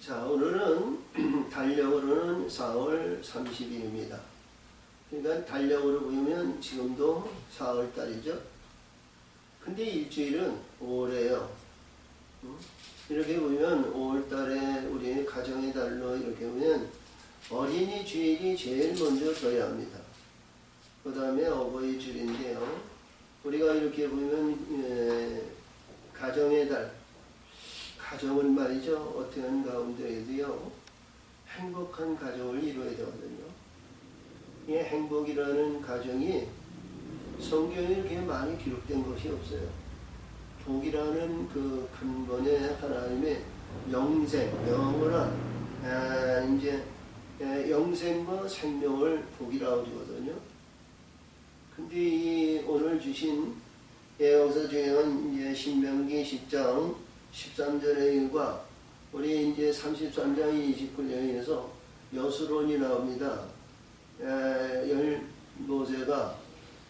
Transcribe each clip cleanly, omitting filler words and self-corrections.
자, 오늘은 달력으로는 4월 30일입니다. 그러니까 달력으로 보면 지금도 4월 달이죠. 근데 일주일은 5월이에요. 이렇게 보면 5월 달에 우리 가정의 달로 이렇게 보면 어린이 주일이 제일 먼저 져야 합니다. 그 다음에 어버이 주일인데요. 우리가 이렇게 보면 가정의 달, 가정은 말이죠. 어떻게 하는 가운데에도요. 행복한 가정을 이루어야 되거든요. 이 행복이라는 가정이 성경에 이렇게 많이 기록된 것이 없어요. 복이라는 그 근본의 하나님의 영생, 영원한 영생과 생명을 복이라고 그러거든요. 근데 이 오늘 주신 여기서 중요한 이제 신명기 10장 13절의 일과 우리 이제 33장 29절에서 여수론이 나옵니다. 모세가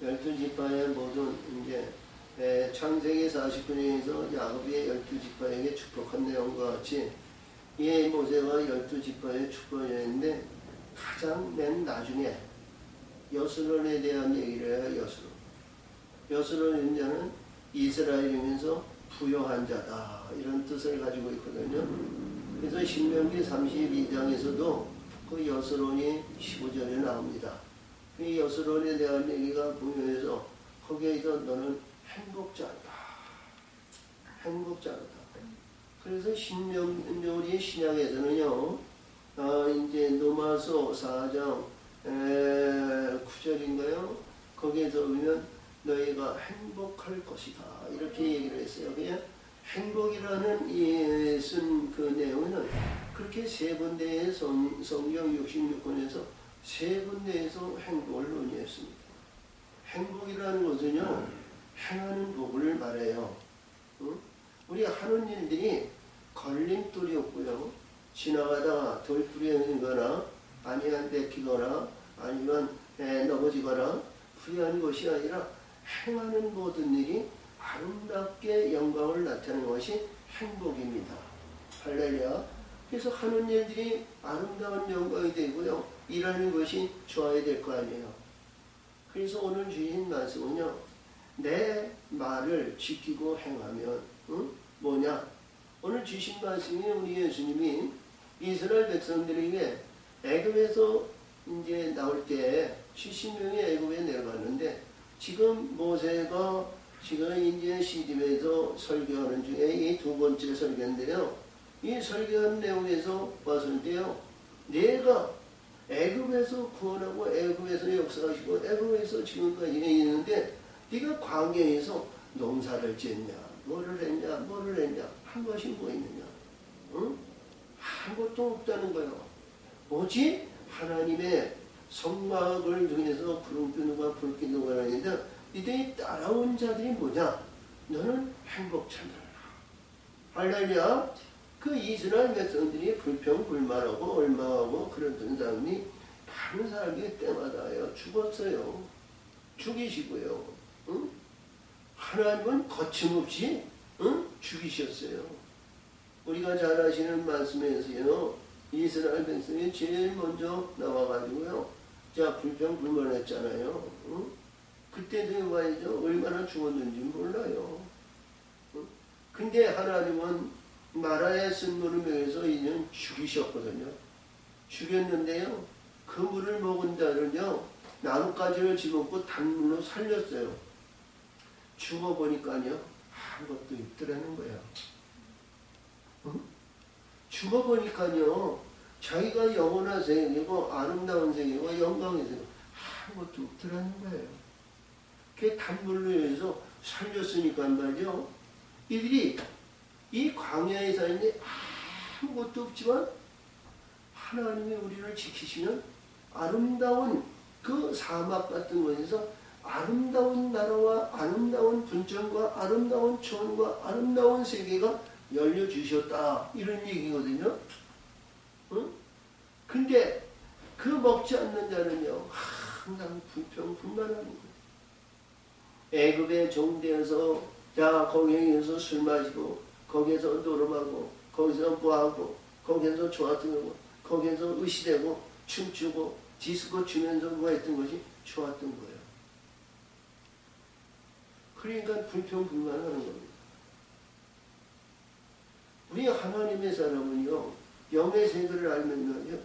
12지파의 모든 이제 창세기 49년에서 야곱의 12지파에게 축복한 내용과 같이 이 모세가 12지파의 축복을 했는데 가장 맨 나중에 여수론에 대한 얘기를 해요. 여수론인 자는 이스라엘이면서 부요한 자다 이런 뜻을 가지고 있거든요. 그래서 신명기 32장에서도 그 여수론이 15절에 나옵니다. 이 여수론에 대한 얘기가 보면서 거기에서 너는 행복자다. 그래서 우리 신약에서는요, 이제 노마서 4장 9절인가요? 거기에서 보면 너희가 행복할 것이다. 이렇게 얘기를 했어요. 그냥 행복이라는 쓴 그 내용은 그렇게 세 군데의 성경 66권에서 세 군데에서 행복을 논의했습니다. 행복이라는 것은요, 행하는 복을 말해요. 우리 하는 일들이 걸림돌이 없고요. 지나가다가 돌부리거나 아니면 뺏기거나 아니면 넘어지거나 불의한 것이 아니라 행하는 모든 일이 아름답게 영광을 나타내는 것이 행복입니다. 할렐루야. 그래서 하는 일들이 아름다운 영광이 되고요. 일하는 것이 좋아야 될 거 아니에요. 그래서 오늘 주신 말씀은요. 내 말을 지키고 행하면 뭐냐? 오늘 주신 말씀이 우리 예수님이 이스라엘 백성들에게 애굽에서 이제 나올 때 70명이 애굽에 내려갔는데 지금 모세가 지금 이제 시집에서 설교하는 중에 이 두 번째 설교인데요. 이 설교한 내용에서 봤을 때요. 내가 애굽에서 구원하고 애굽에서 역사하시고 애굽에서 지금까지 있는데 네가 광야에서 농사를 짓냐, 뭐를 했냐 한 것이 뭐 있느냐? 응? 아무것도 없다는 거예요. 오직 하나님의 성막을 통해서 구름 기둥과 불 기둥을 하는데 이들이 따라온 자들이 뭐냐? 너는 행복자다. 할렐루야. 그 이스라엘 백성들이 불평불만하고 얼마하고 그랬던 사람이 많은 사람이 때마다요 죽었어요. 죽이시고요. 응? 하나님은 거침없이 죽이셨어요. 우리가 잘 아시는 말씀에서요. 이스라엘 백성이 제일 먼저 나와가지고요. 자, 불평불만했잖아요. 응? 그때도 말이죠. 얼마나 죽었는지 몰라요. 응? 근데 하나님은 마라의 쓴물을 먹여서 이는 죽이셨거든요. 죽였는데요. 그 물을 먹은 자는요. 나뭇가지를 집어먹고 단물로 살렸어요. 죽어보니까요. 아무것도 있더라는 거예요. 응? 죽어보니까요. 자기가 영원한 세계고 아름다운 세계고 영광의 세계고 아무것도 없더라는 거예요. 그 단물로 해서 살렸으니까 말이죠. 이들이 이 광야에 사는데 아무것도 없지만 하나님이 우리를 지키시는 아름다운 그 사막 같은 곳에서 아름다운 나라와 아름다운 분전과 아름다운 초원과 아름다운 세계가 열려주셨다. 이런 얘기거든요. 응? 근데 그 먹지 않는 자는요. 항상 불평불만하는 거예요. 애굽에 종되어서 자 거기에서 술 마시고 거기에서 노름하고 거기서 뭐하고 거기에서 좋았던 거고, 거기에서 의시되고 춤추고 디스코 추면서 뭐 했던 것이 좋았던 거예요. 그러니까 불평불만하는 겁니다. 우리 하나님의 사람은요, 영의 세계를 알면요,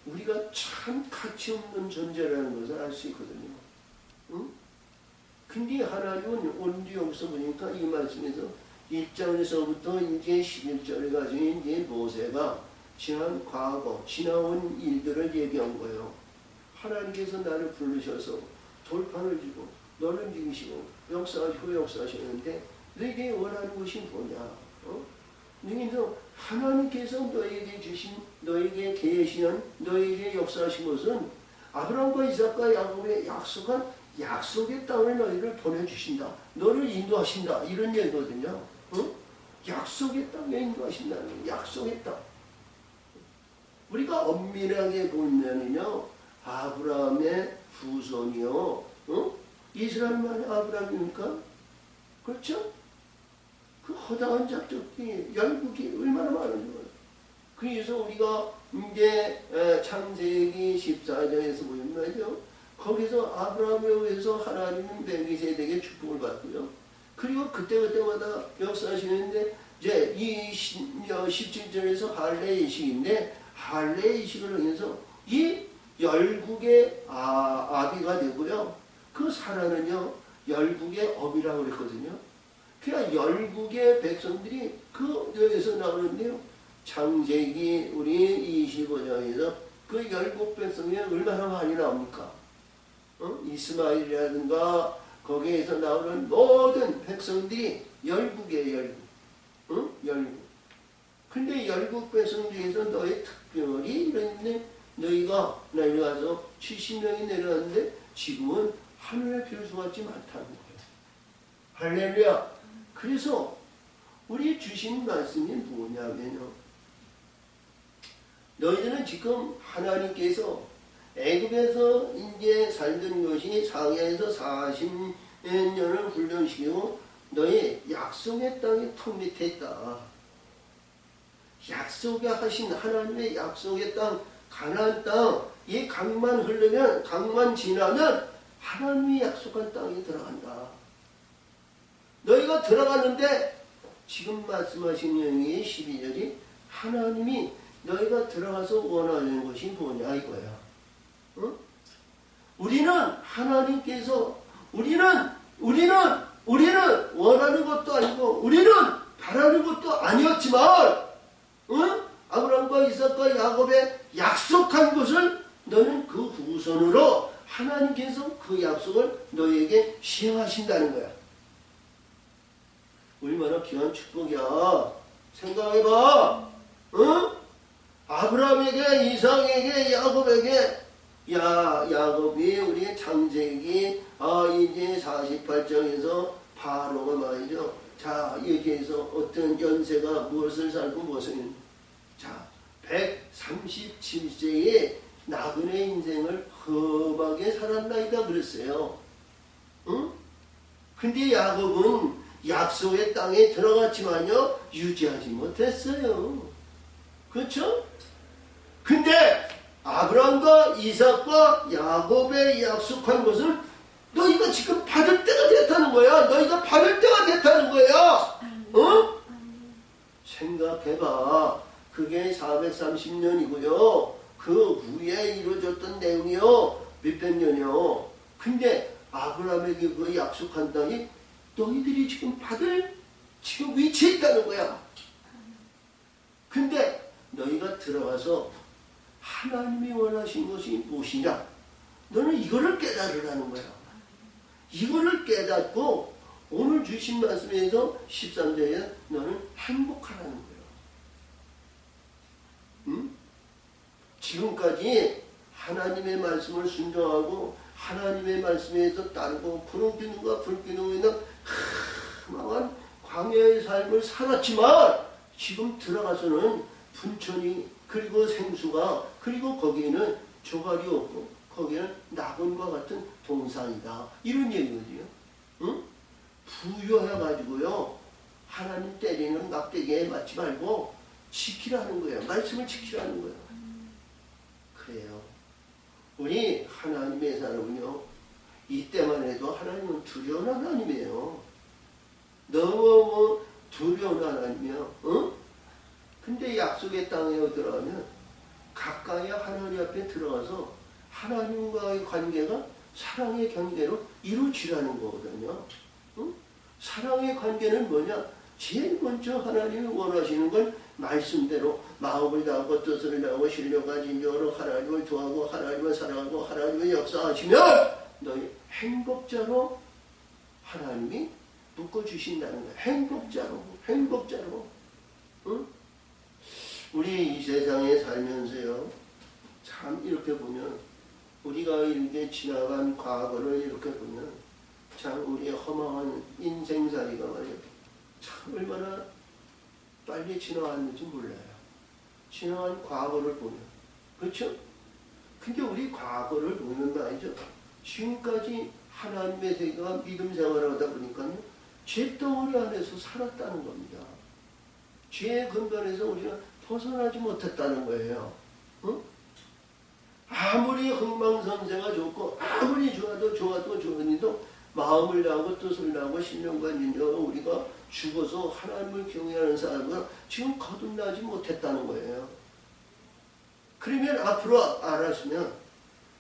우리가 참 가치 없는 존재라는 것을 알 수 있거든요. 응? 근데 하나님은 오늘 여기서 보니까 이 말씀에서 1장에서부터 이제 11절에 가지고 이제 모세가 지난 과거, 지나온 일들을 얘기한 거예요. 하나님께서 나를 부르셔서 돌판을 주고 너를 움직이시고 역사하시고 역사하시는데 너에게 원하는 것이 뭐냐? 그래서 하나님께서 너에게 주신, 너에게 계시한, 너에게 역사하신 것은 아브라함과 이삭과 야곱의 약속한 약속의 땅을 너희를 보내주신다. 너를 인도하신다. 이런 얘기거든요. 약속의 땅에 인도하신다는 거예요. 약속의 땅. 우리가 엄밀하게 보면은요, 아브라함의 후손이요, 이스라엘만의 아브라함입니까? 그렇죠? 그 허다한 작적이 열국이 얼마나 많은 거예요. 그래서 우리가 이제 창세기 14장에서 보면 말이죠. 거기서 아브라함에 의해서 하나님은 멜기세덱에게 축복을 받고요. 그리고 그때마다 역사하시는데 이제 이 17절에서 할례 이식인데 할례 이식을 통해서 이 열국의 아비가 되고요. 그 사라는요 열국의 어미라고 그랬거든요. 그러니까 열국의 백성들이 그 여기서 나오는데요. 창세기 우리 25장에서 그 열국 백성이 얼마나 많이 나옵니까? 이스마엘이라든가 거기에서 나오는 모든 백성들이 열국이에요. 열국. 열국. 근데 열국 백성 중에서 너희 특별히 이러는데 너희가 내려가서 70명이 내려갔는데 지금은 하늘의 별수 같지 많다는 거예요. 할렐루야. 그래서 우리 주신 말씀이 뭐냐면요. 너희들은 지금 하나님께서 애굽에서 이제 살던 것이 상해에서 40년을 훈련시키고 너희 약속의 땅의 턱 밑에 있다. 약속에 하신 하나님의 약속의 땅, 가나안 땅, 이 강만 흐르면, 강만 지나면 하나님이 약속한 땅에 들어간다. 너희가 들어가는데 지금 말씀하신 영의 12절이 하나님이 너희가 들어가서 원하는 것이 뭐냐 이거야. 응? 우리는 하나님께서 우리는 원하는 것도 아니고 우리는 바라는 것도 아니었지만 응? 아브라함과 이삭과 야곱의 약속한 것을 너는 그 후손으로 하나님께서 그 약속을 너에게 시행하신다는 거야. 얼마나 귀한 축복이야. 생각해봐. 응? 아브라함에게, 이삭에게, 야곱에게, 야곱이 우리 창세기 이제 48장에서 바로가 말이죠. 자, 여기에서 어떤 연세가 무엇을 살고 무엇을, 자, 137세에 나그네 인생을 험하게 살았나이다 그랬어요. 응? 근데 야곱은 약속의 땅에 들어갔지만요, 유지하지 못했어요. 그렇죠? 근데 아브라함과 이삭과 야곱의 약속한 것을 너희가 지금 받을 때가 됐다는 거야. 너희가 받을 때가 됐다는 거야. 어? 생각해봐. 그게 430년이고요. 그 후에 이루어졌던 내용이요. 몇백 년이요. 근데 아브라함에게 그 약속한 땅이 너희들이 지금 받을 지금 위치에 있다는 거야. 근데 너희가 들어가서 하나님이 원하신 것이 무엇이냐? 너는 이거를 깨달으라는 거야. 이거를 깨닫고 오늘 주신 말씀에서 13절에 너는 행복하라는 거예요. 응? 지금까지 하나님의 말씀을 순종하고 하나님의 말씀에서 따르고 푸른 기둥과 불기둥에 있는 망한 광야의 삶을 살았지만 지금 들어가서는 분천이 그리고 생수가 그리고 거기에는 조갈이 없고 거기에는 낙원과 같은 동산이다. 이런 얘기거든요. 응? 부유해가지고요. 하나님 때리는 막대기에 맞지 말고 지키라는 거예요. 말씀을 지키라는 거예요. 그래요. 우리 하나님의 사람은요, 이때만 해도 하나님은 두려운 하나님이에요. 너무 두려운 하나님이에요. 응? 근데 약속의 땅에 들어가면 가까이 하나님 앞에 들어가서 하나님과의 관계가 사랑의 관계로 이루어지라는 거거든요. 응? 사랑의 관계는 뭐냐? 제일 먼저 하나님이 원하시는 건 말씀대로 마음을 다하고 뜻을 다하고 신령과 진정으로 하나님을 도하고 하나님을 사랑하고 하나님을 역사하시면 너희 행복자로 하나님이 묶어주신다는 거예요. 행복자로. 응? 우리 이 세상에 살면서요, 참 이렇게 보면 우리가 이렇게 지나간 과거를 이렇게 보면 참 우리의 허망한 인생살이가 말이에요. 참 얼마나 빨리 지나갔는지 몰라요. 지나간 과거를 보면. 그렇죠? 근데 우리 과거를 보면 말이죠. 지금까지 하나님의 세계가 믿음 생활을 하다 보니까요, 죄 덩어리 안에서 살았다는 겁니다. 죄의 근간에서 우리가 벗어나지 못했다는 거예요. 응? 아무리 흥망성쇠가 좋고 아무리 좋아도 마음을 다하고 뜻을 다하고 신령과 인정으로 우리가 죽어서 하나님을 경외하는 사람은 지금 거듭나지 못했다는 거예요. 그러면 앞으로 알았으면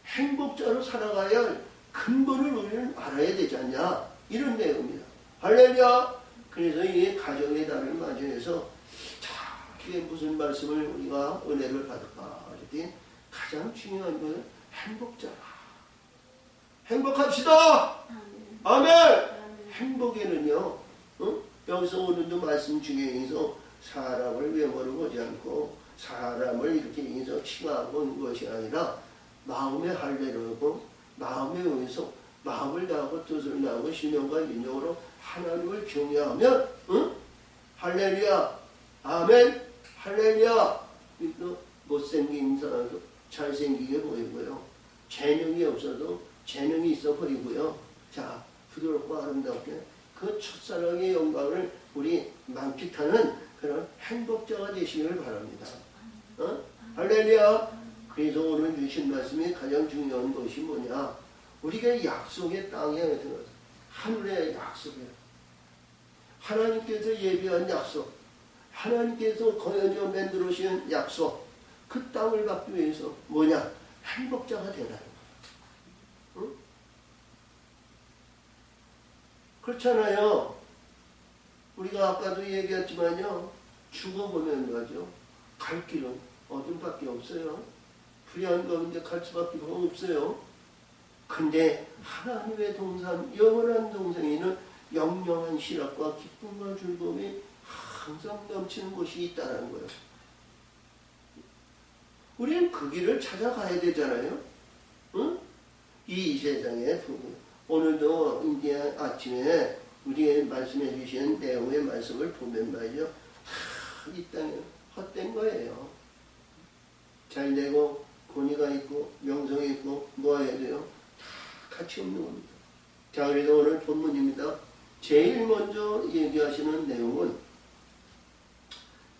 행복자로 살아가야 할 근본을 우리는 알아야 되지 않냐, 이런 내용입니다. 할렐루야. 그래서 이 가정의 달을 맞이해서 이게 무슨 말씀을 우리가 은혜를 받을까 하더니 가장 중요한 것은 행복자라. 행복합시다. 아멘. 행복에는요, 여기서 오늘도 말씀 중에서 사람을 외모를 보지 않고 사람을 이렇게 인해서 칭하고 있는 것이 아니라 마음의 할례로고 마음에 의해서 마음을 다하고 뜻을 다하고 신령과 인정으로 하나님을 경외하면, 할렐루야. 아멘. 할렐루야. 못생긴 사람도 잘생기게 보이고요. 재능이 없어도 재능이 있어 보이고요. 자, 부드럽고 아름답게 그 첫사랑의 영광을 우리 만끽하는 그런 행복자가 되시기를 바랍니다. 할렐루야. 그래서 오늘 주신 말씀이 가장 중요한 것이 뭐냐? 우리가 약속의 땅에 들어서 하늘의 약속이에요. 하나님께서 예비한 약속, 하나님께서 거저 만들어주신 약속, 그 땅을 받기 위해서 뭐냐? 행복자가 되라는 거예요. 응? 그렇잖아요. 우리가 아까도 얘기했지만요, 죽어보면 거죠. 갈 길은 어둠밖에 없어요. 불의한 가운데 갈 수밖에 없어요. 근데 하나님의 동산, 영원한 동산에는 영영한喜乐과 기쁨과 즐거움이 항상 넘치는 곳이 있다는 거예요. 우리는 그 길을 찾아가야 되잖아요. 응? 이 세상에 오늘도 이제 아침에 우리의 말씀해 주신 내용의 말씀을 보면 말이죠. 이 땅에 헛된 거예요. 잘 되고 권위가 있고 명성이 있고 뭐 해야 돼요? 다 가치 없는 겁니다. 자, 그래서 오늘 본문입니다. 제일 먼저 얘기하시는 내용은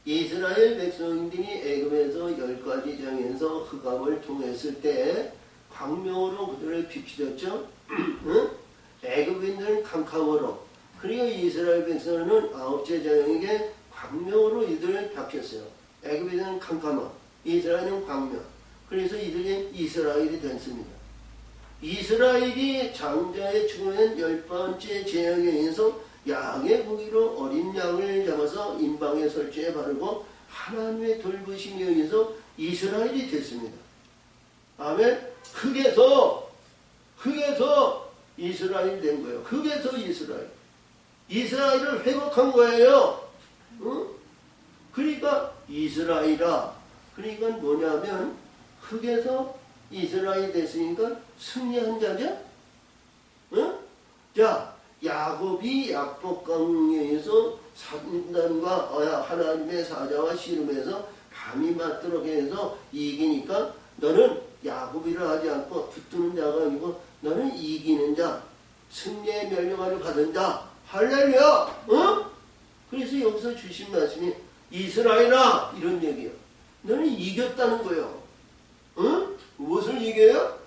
이스라엘 백성들이 애굽에서 10가지 장에서 흑암을 통했을 때 광명으로 그들을 비추셨죠. 응? 애굽인들은 캄캄으로, 그리고 이스라엘 백성은 9째 장에게 광명으로 이들을 밝혔어요. 애굽인들은 캄캄함, 이스라엘은 광명. 그래서 이들이 이스라엘이 됐습니다. 이스라엘이 장자의 죽으면 10번째 재앙에 의해서 양의 고기로 어린 양을 잡아서 임방의 설주에 바르고 하나님의 돌보심에 의해서 이스라엘이 됐습니다. 아멘. 흙에서 이스라엘이 된 거예요. 흙에서 이스라엘을 회복한 거예요. 응? 그러니까 이스라엘아, 그러니까 뭐냐면 흙에서 이스라엘이 됐으니까 승리한 자죠. 응? 자, 야곱이 약복강에 의해서 산단과 하나님의 사자와 씨름해서 감히 맞도록 해서 이기니까 너는 야곱이라 하지 않고 붙드는 자가 아니고 너는 이기는 자, 승리의 멸류관을 받은 자. 할렐루야. 응? 그래서 여기서 주신 말씀이 이스라엘아 이런 얘기야. 너는 이겼다는 거예요. 응? 무엇을 이겨요?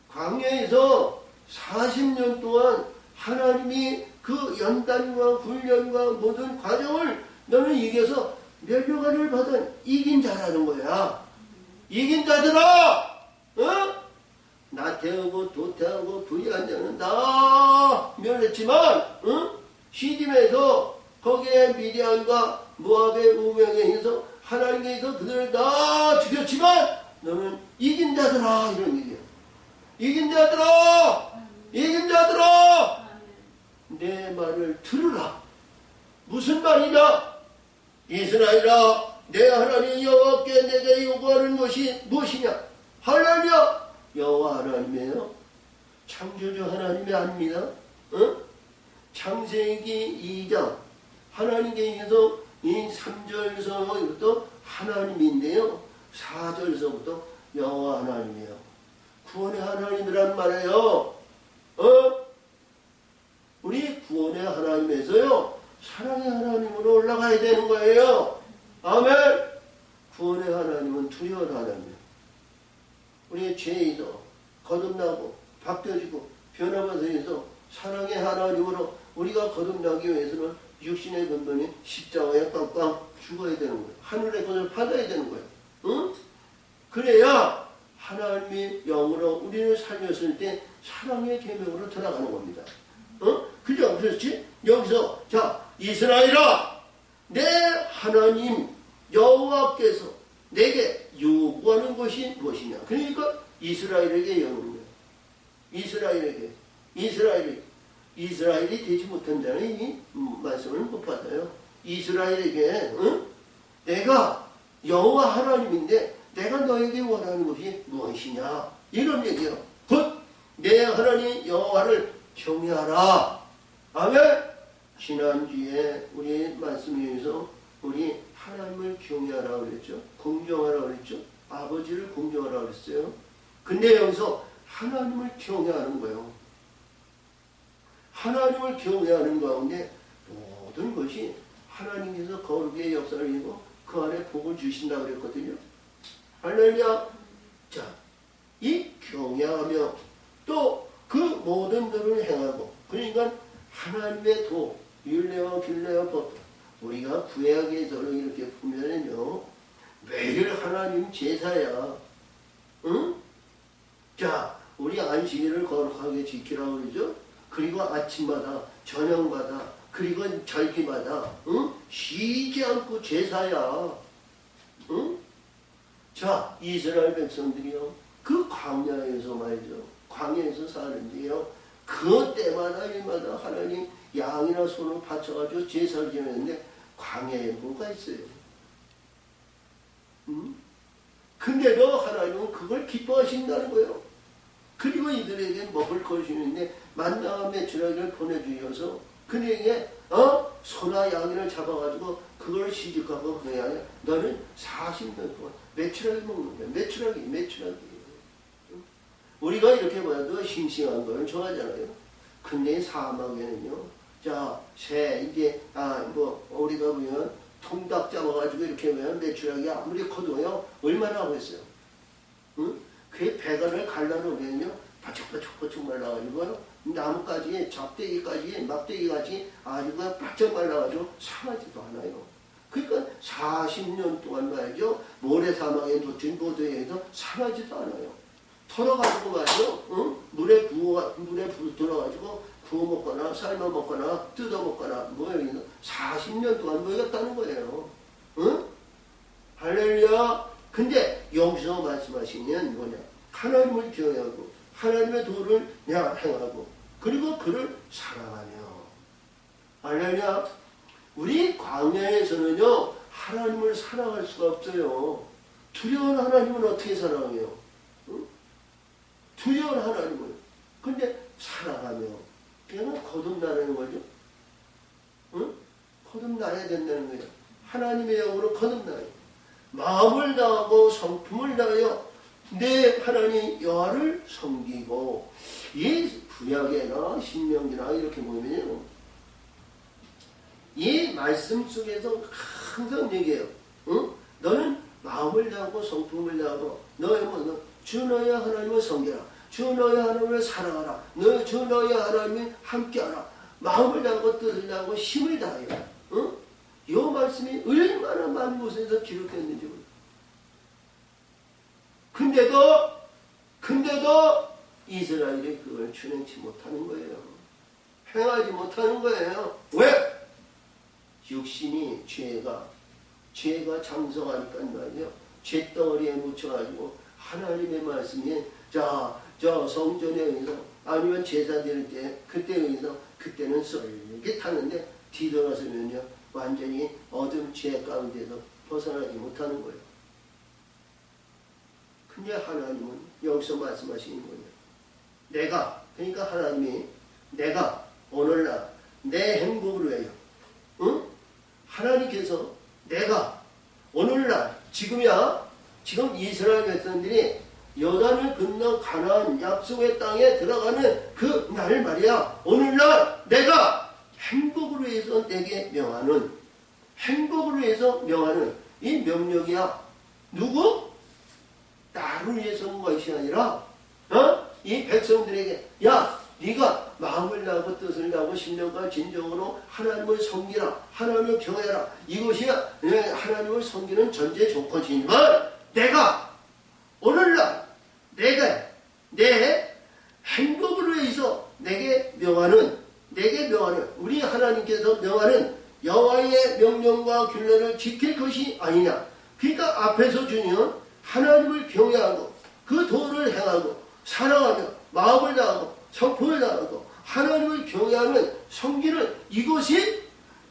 광야에서 40년 동안 하나님이 그 연단과 훈련과 모든 과정을 너는 이겨서 멸류관을 받은 이긴 자라는 거야. 이긴 자들아! 어? 나태하고 도태하고 불의한 자는 다 멸했지만 시딤에서 거기에 미디안과 모압의 우명에 의해서 하나님께서 그들을 다 죽였지만 너는 이긴 자들아 이런 얘기야. 이긴 자들아! 이긴 자들아! 내 말을 들으라. 무슨 말이냐? 이스라엘아, 내 하나님 여호와께 내게 요구하는 것이 무엇이냐? 할렐루야! 여호와 하나님이에요. 창조주 하나님이 아닙니다. 창세기 2장 하나님께서 이 3절서부터 하나님인데요. 4절서부터 여호와 하나님이에요. 구원의 하나님이란 말이에요. 우리 구원의 하나님에서요. 사랑의 하나님으로 올라가야 되는 거예요. 아멘. 구원의 하나님은 두려운 하나님이에요. 우리의 죄에서 거듭나고 바뀌어지고 변화받아서 사랑의 하나님으로 우리가 거듭나기 위해서는 육신의 근본이 십자가에 꽝꽝 죽어야 되는 거예요. 하늘의 것을 받아야 되는 거예요. 응? 그래야 하나님이 영으로 우리를 살렸을 때 사랑의 계명으로 들어가는 겁니다. 그죠? 그렇지? 여기서 자 이스라엘아, 내 하나님 여호와께서 내게 요구하는 것이 무엇이냐? 그러니까 이스라엘에게 여는 거예요. 이스라엘이 되지 못한 자는 이 말씀을 못 받아요. 이스라엘에게 내가 여호와 하나님인데 내가 너에게 원하는 것이 무엇이냐? 이런 얘기예요. 곧 내 하나님 여호와를 경외하라. 아멘. 지난주에 우리 말씀에 의해서 우리 하나님을 경외하라 그랬죠. 공경하라 그랬죠. 아버지를 공경하라 그랬어요. 근데 여기서 하나님을 경외하는 거예요. 하나님을 경외하는 가운데 모든 것이 하나님께서 거룩의 역사를 이루고 그 안에 복을 주신다고 그랬거든요. 할렐루야. 자, 이 경외하며 또 그 모든 것을 행하고, 그러니까 하나님의 도, 율례와 규례와 법, 우리가 구약에서는 이렇게 보면은요, 매일 하나님 제사야. 응? 자, 우리 안식일을 거룩하게 지키라고 그러죠. 그리고 아침마다, 저녁마다, 그리고 절기마다, 쉬지 않고 제사야. 자, 이스라엘 백성들이요, 그 광야에서 말이죠. 광야에서 사는데요, 그 때마다 일마다 하나님 양이나 소를 바쳐가지고 제사를 지냈는데 광야에 뭐가 있어요? 근데도 하나님은 그걸 기뻐하신다는 거예요. 그리고 이들에게 먹을 것이 있는데 만나와 메추라기를 보내주셔서 그에게 소나 양이를 잡아가지고 그걸 시집가고 그냥 너는 40년 동안 메추라기 먹는 거야. 메추라기. 우리가 이렇게 보여도 싱싱한 걸 좋아하잖아요. 근데 사막에는요, 자, 이제, 우리가 보면 통닭 잡아가지고 이렇게 보면 메추라기 아무리 커도요, 얼마나 하고 있어요? 그 배관을 갈라놓으면요, 바짝바짝 말라가지고요, 나뭇가지에 잡대기까지, 막대기까지 아주 바짝 말라가지고 상하지도 않아요. 그러니까 40년 동안 말이죠, 모래사막에 놓친 모두에서 상하지도 않아요. 털어가지고 말이죠, 물에 들어가지고 구워 먹거나 삶아 먹거나 뜯어 먹거나 여기서 40년 동안 먹였다는 거예요. 할렐루야. 근데 여기서 말씀하시는 뭐냐? 하나님을 경외하고 하나님의 도를 행하고 그리고 그를 사랑하며. 할렐루야. 우리 광야에서는요, 하나님을 사랑할 수가 없어요. 두려운 하나님은 어떻게 사랑해요? 두려운 하나님을. 근데 사랑하며. 그냥 거듭나라는 거죠. 거듭나야 된다는 거예요. 하나님의 영으로 거듭나요. 마음을 다하고 성품을 다하여 내 하나님 여호와를 섬기고. 이 구약이나 신명기나 이렇게 보면요, 이 말씀 속에서 항상 얘기해요. 응? 너는 마음을 다하고 성품을 다하고 너의 주 너의 하나님을 섬겨라. 주 너의 하나님을 사랑하라. 주 너의 하나님을 함께하라. 마음을 다하고 뜻을 다하고 힘을 다하여. 응? 이 말씀이 얼마나 많은 곳에서 기록됐는지 몰라요. 근데도 이스라엘이 그걸 준행치 못하는 거예요. 행하지 못하는 거예요. 왜? 육신이 죄가 장성하니까 말이에요. 죄덩어리에 묻혀가지고 하나님의 말씀이 저 성전에 의해서 아니면 제사 드릴 때 그때 의해서 그때는 쏠깃하는데 뒤돌아서면요 완전히 어둠 죄 가운데서 벗어나지 못하는 거예요. 근데 하나님은 여기서 말씀하시는 거예요. 그러니까 하나님이 내가 오늘날 내 행복을 위하여, 응? 하나님께서 내가 오늘날 지금 이스라엘 백성들이 요단을 건너 가나안 약속의 땅에 들어가는 그 날 말이야. 오늘날 내가 행복을 위해서 내게 명하는 이 명령이야. 누구? 나를 위해서 한 것이 아니라 이 백성들에게 네가 마음을 다하고 뜻을 다하고 신령과 진정으로 하나님을 섬기라. 하나님을 경외하라. 이것이 하나님을 섬기는 전제 조건이지만 내가 오늘날 내 행복을 위해서 내게 명하는 우리 하나님께서 명하는 여호와의 명령과 균례를 지킬 것이 아니냐. 그러니까 앞에서 주님 하나님을 경외하고 그 도를 행하고 사랑하며 마음을 다하고 성품을 다하고 하나님을 경외하는 섬기는 이것이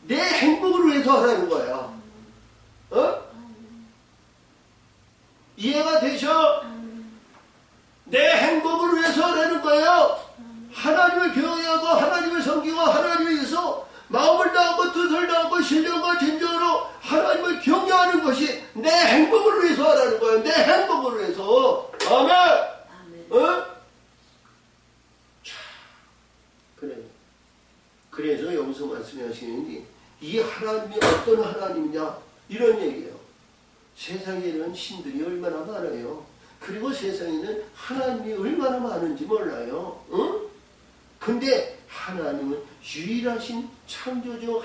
내 행복을 위해서 하라는 거야. 이해가 되셔? 내 행복을 위해서 하라는 거예요. 하나님을 경외하고 하나님을 섬기고 하나님을 위해서 마음을 다하고 뜻을 다하고 신령과 진정으로 하나님을 경외하는 것이 내 행복을 위해서 하라는 거예요. 내 행복을 위해서. 아멘. 그래서 여기서 말씀하시는데 이 하나님이 어떤 하나님이냐 이런 얘기예요. 세상에는 신들이 얼마나 많아요. 그리고 세상에는 하나님이 얼마나 많은지 몰라요. 근데 하나님은 유일하신 창조주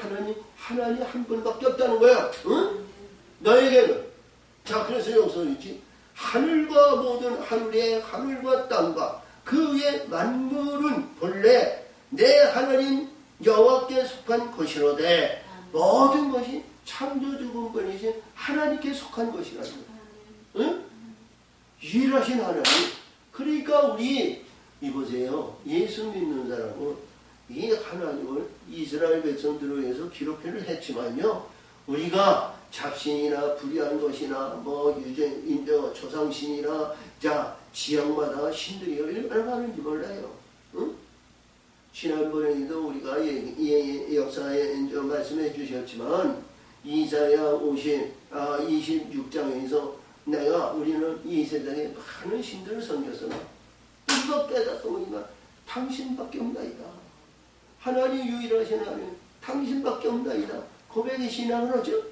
하나님 한 분밖에 없다는 거야. 너에게는. 그래서 여기서 있지. 하늘과 모든 하늘과 땅과 그 위에 만물은 본래 내 하나님 여호와께 속한 것이로되 모든 것이 창조주 근본이신 하나님께 속한 것이라는 거예요. 유일하신 하나님. 그러니까 우리 이보세요. 예수 믿는 사람은 이 하나님을 이스라엘 백성들을 위해서 기록회를 했지만요. 우리가 잡신이나 불의한 것이나 조상신이나 지역마다 신들이 얼마나 많은지 몰라요. 지난번에도 우리가 역사에 말씀해 주셨지만 이사야 26장에서 우리는 이 세상에 많은 신들을 섬겼으나 우리가 깨닫고 보니까 당신밖에 없나이다. 하나님 유일하신 하나님 당신밖에 없나이다. 고백의 신앙을 하죠.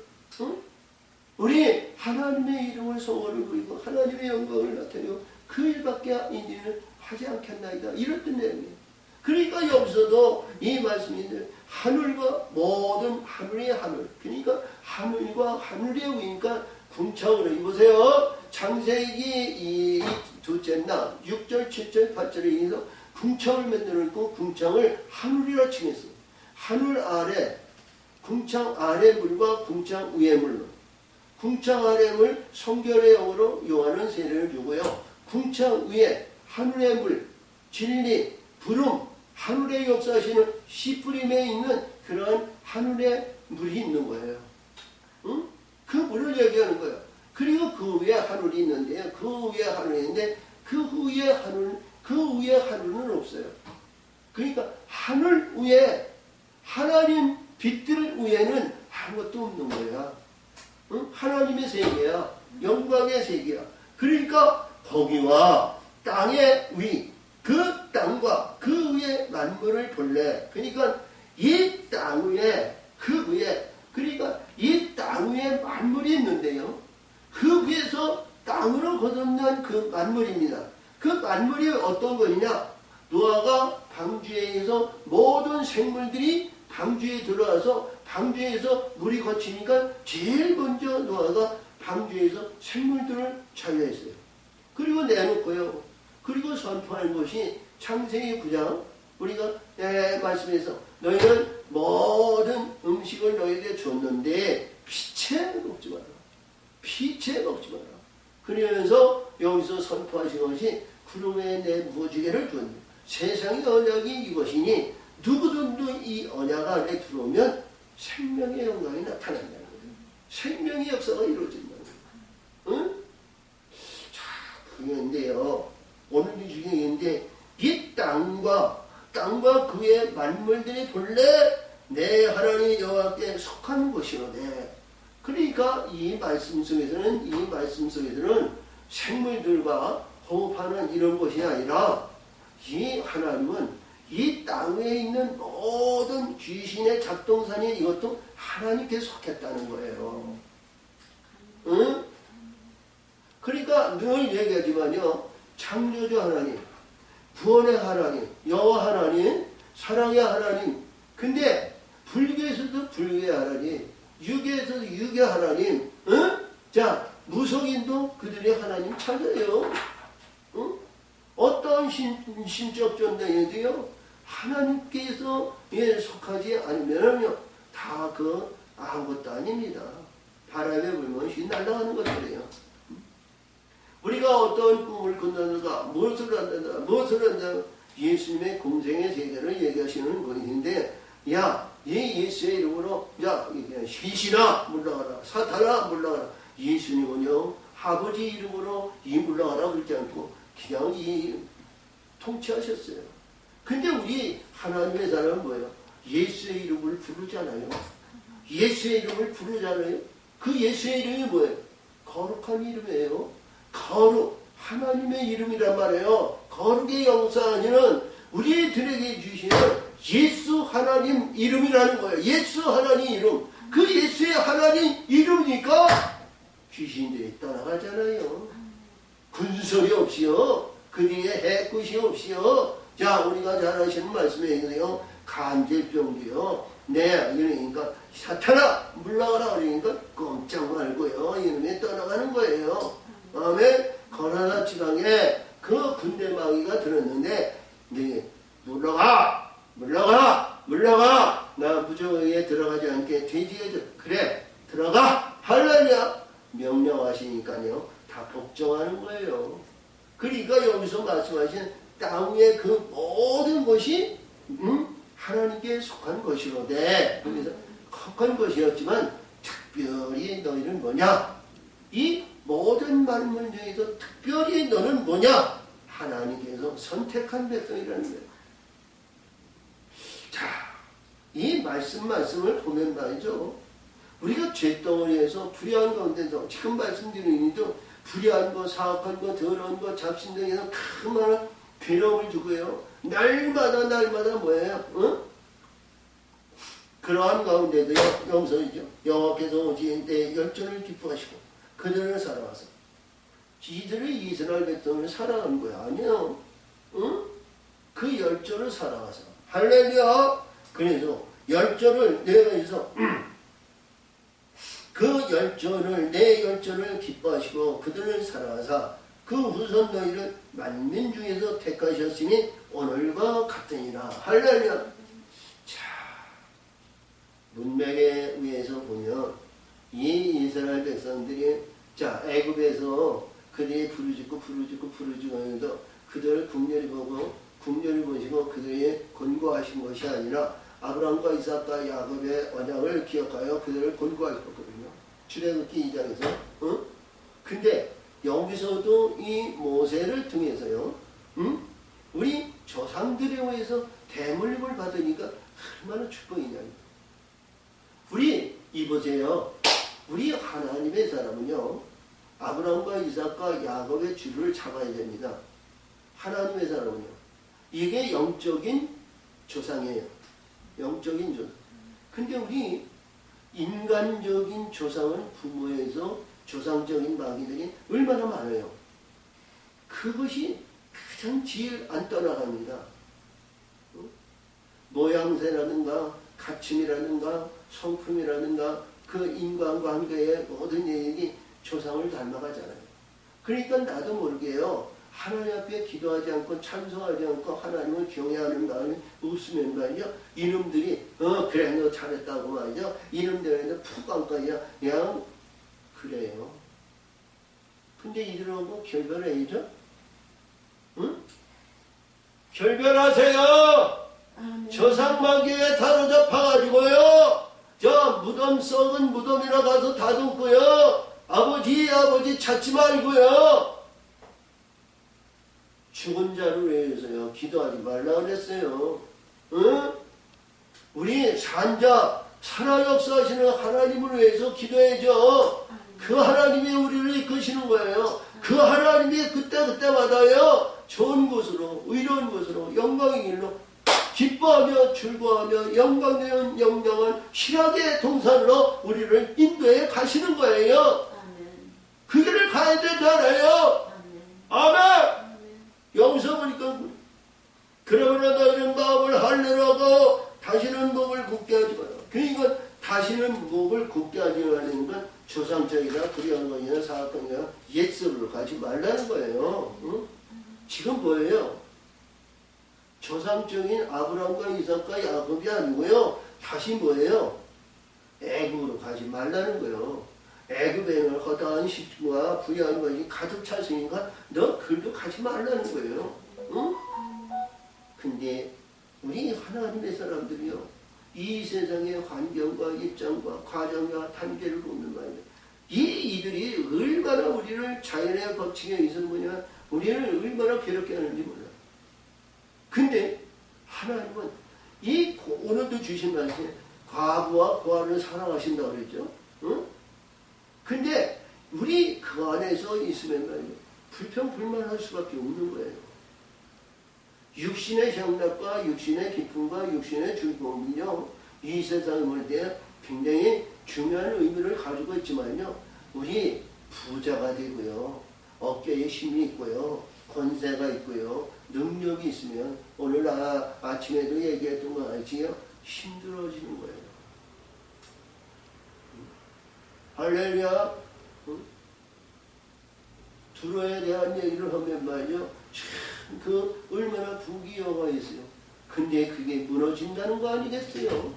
우리 하나님의 이름을 소원을 부리고 하나님의 영광을 나타내고 그 일밖에 인지는 하지 않겠나이다. 이랬던 내용이에요. 그러니까 여기서도 이 말씀인데 하늘과 모든 하늘의 하늘, 그러니까 하늘과 하늘의 위니까 궁창으로 이보세요. 창세기 이 둘째 날 6절 7절 8절에 의해서 궁창을 만들어놓고 궁창을 하늘이라 칭했어. 하늘 아래 궁창 아래 물과 궁창 위의 물로, 궁창 아래 물 성결의 영으로 요한은 세례를 주고요. 궁창 위에 하늘의 물 진리 부름 하늘의 역사하시는 시프림에 있는 그러한 하늘의 물이 있는 거예요. 그 물을 얘기하는 거예요. 그리고 그 위에 하늘이 있는데요. 그 위에 하늘이 있는데 그 위에 하늘은 없어요. 그러니까 하늘 위에 하나님 빛들 위에는 아무것도 없는 거야. 하나님의 세계야. 영광의 세계야. 그러니까 거기와 땅의 위, 그 땅과 그 위에 만물을 볼래. 그러니까 이 땅 위에 그 위에, 그러니까 이 땅 위에 만물이 있는데요. 그 위에서 땅으로 거듭난 그 만물입니다. 그 만물이 어떤 거냐? 노아가 방주에서 모든 생물들이 방주에 들어와서 방주에서 물이 거치니까 제일 먼저 노아가 방주에서 생물들을 자유했어요. 그리고 내놓고요. 그리고 선포하는 것이 창세기 9장 우리가 말씀에서 너희는 모든 음식을 너희에게 줬는데 피채 먹지 마라. 피채 먹지 마라. 그러면서 여기서 선포하신 것이 구름에 내 무지개를 주었느니라. 세상의 언약이 이것이니 누구든도 이 언약 안에 들어오면 생명의 영광이 나타난다는 거예요. 생명의 역사가 이루어진다는 거예요. 응? 자, 그런데요. 오늘 이 중에인데 이 땅과 그의 만물들이 본래 내 하나님 여호와께 속한 것이로되, 그러니까 이 말씀 속에서는 생물들과 호흡하는 이런 것이 아니라 이 하나님은 이 땅에 있는 모든 귀신의 작동산이 이것도 하나님께 속했다는 거예요. 응? 그러니까 늘 얘기하지만요. 창조주 하나님, 구원의 하나님, 여호와 하나님, 사랑의 하나님. 근데 불교에서도 불교의 하나님, 유교에서도 유교 하나님. 응? 자, 무속인도 그들의 하나님 찾아요. 응? 어떤 신적 존재에도요, 하나님께서 속하지 않으면요, 다 아무것도 아닙니다. 바람에 불면 휘 날아가는 것들이에요. 우리가 어떤 꿈을 꾼다든가, 무엇을 한다, 예수님의 공생의 세계를 얘기하시는 분인데, 야, 예수의 이름으로, 야, 시신아, 물러가라. 사탄아, 물러가라. 예수님은요, 아버지 이름으로 물러가라 그러지 않고, 그냥 통치하셨어요. 근데 우리 하나님의 사람은 뭐예요? 예수의 이름을 부르잖아요. 예수의 이름을 부르잖아요. 그 예수의 이름이 뭐예요? 거룩한 이름이에요. 거룩, 하나님의 이름이란 말이에요. 거룩의 영상은 우리들에게 주시는 예수 하나님 이름이라는 거예요. 예수 하나님 이름. 그 예수의 하나님 이름이니까 귀신들이 떠나가잖아요. 군소리 없이요. 그 뒤에 해끝이 없이요. 자, 우리가 잘 아시는 말씀이에요. 간질병도요. 네, 이러니까 사탄아 물러가라 그러니까 꼼짝 말고요. 이놈이 떠나가는 거예요. 다음에 거라나 지방에 그 군대 마귀가 들었는데 이제 물러가. 나 무저에 들어가지 않게 돼지에 그래 들어가. 할렐루야. 명령하시니까요. 다 복종하는 거예요. 그러니까 여기서 말씀하신 땅 위의 그 모든 것이 하나님께 속한 것이로되, 그래서 속한 것이었지만 특별히 너희는 뭐냐? 이 모든 만물 중에서 특별히 너는 뭐냐? 하나님께서 선택한 백성이라는 거예요. 자, 이 말씀을 보면 말이죠. 우리가 죄덩어리에서 불의한 가운데서 지금 말씀드리는 좀 불의한 거, 사악한 거, 더러운 거, 잡신등에서 큰 많은 괴로움을 주고요. 날마다 뭐예요? 어? 그러한 가운데도요, 용서이죠. 여호와께서 오직 내 열전을 기뻐하시고 그들을 사랑하사. 이들의 이스라엘 백성을 사랑하는 거야. 아니요. 응? 그 열전을 사랑하사. 할렐루야. 그래서 열전을 내가해서 그 열전을, 내 열전을 기뻐하시고 그들을 사랑하사 그 후손 너희를 만민 중에서 택하셨으니 오늘과 같으니라. 할렐루야. 자, 문맥에 의해서 보면 이 이스라엘 백성들이 자, 애굽에서 그들이 부르짖고 해도 그들을 국렬히 보시고 그들이 권고하신 것이 아니라 아브라함과 이삭과 야곱의 언약을 기억하여 그들을 권고하셨거든요. 출애굽기 2장에서. 어? 근데 여기서도 이 모세를 통해서요. 우리 조상들에 의해서 대물림을 받으니까 얼마나 축복이냐. 우리 이보세요. 우리 하나님의 사람은요. 아브라함과 이삭과 야곱의 줄을 잡아야 됩니다. 하나님의 사람은요. 이게 영적인 조상이에요. 영적인 조상. 근데 우리 인간적인 조상은 부모에서 조상적인 마귀들이 얼마나 많아요. 그것이 가장 제일 안 떠나갑니다. 모양새라든가 가침이라든가 성품이라든가 그 인간관계의 모든 얘기 조상을 닮아가잖아요. 그러니까 나도 모르게요. 하나님 앞에 기도하지 않고 찬송하지 않고 하나님을 경외하는 마음이 없으면 말이죠. 이놈들이 그래 너 잘했다고 말이죠. 이놈들한테 푹 안까지야 그냥 그래요. 근데 이들하고 결별해야죠. 응? 결별하세요. 조상마귀에 사로잡혀가지고요. 저 무덤 썩은 무덤이나 가서 다듬고요. 아버지 찾지 말고요. 죽은 자를 위해서요. 기도하지 말라 그랬어요. 응? 우리 산자 살아 역사하시는 하나님을 위해서 기도해야죠. 그 하나님이 우리를 이끄시는 거예요. 그 하나님이 그때마다요. 좋은 곳으로 의로운 곳으로 영광의 길로 기뻐하며 즐거워하며 영광되는 영광을 희락의 동산으로 우리를 인도해 가시는 거예요. 그 길을 가야 되잖아요. 아멘. 여기서 보니까 그러므로 너희는 마음을 할례하고 다시는 목을 굳게 하지 마라. 그러니까 다시는 목을 굳게 하지 말라는 건 조상적이나 불의한거이나 사악건이나 옛설로 가지 말라는 거예요. 응? 지금 뭐예요? 조상적인 아브라함과 이삭과 야곱이 아니고요. 다시 뭐예요? 애굽으로 가지 말라는 거예요. 애굽에는 허다한 식과 부유한 것이 가득 찼으니까 너 글도 가지 말라는 거예요. 응? 근데 우리 하나님의 사람들이요. 이 세상의 환경과 입장과 과정과 단계를 보는 말이에요. 이들이 얼마나 우리를 자연의 법칙에 의해서 우리를 얼마나 괴롭게 하는지 몰라요. 근데 하나님은 오늘도 주신 말씀에 과부와 고아를 사랑하신다고 그랬죠. 응? 근데 우리 그 안에서 있으면 말이에요. 불평불만할 수밖에 없는 거예요. 육신의 향락과 육신의 기쁨과 육신의 즐거움은요. 이 세상에 볼 때 굉장히 중요한 의미를 가지고 있지만요. 우리 부자가 되고요. 어깨에 힘이 있고요. 권세가 있고요. 능력이 있으면 오늘 아침에도 얘기했던 거 알지요? 힘들어지는 거예요. 할렐루야. 두로에 대한 얘기를 하면 말이죠. 참 얼마나 부귀영화 있어요. 근데 그게 무너진다는 거 아니겠어요?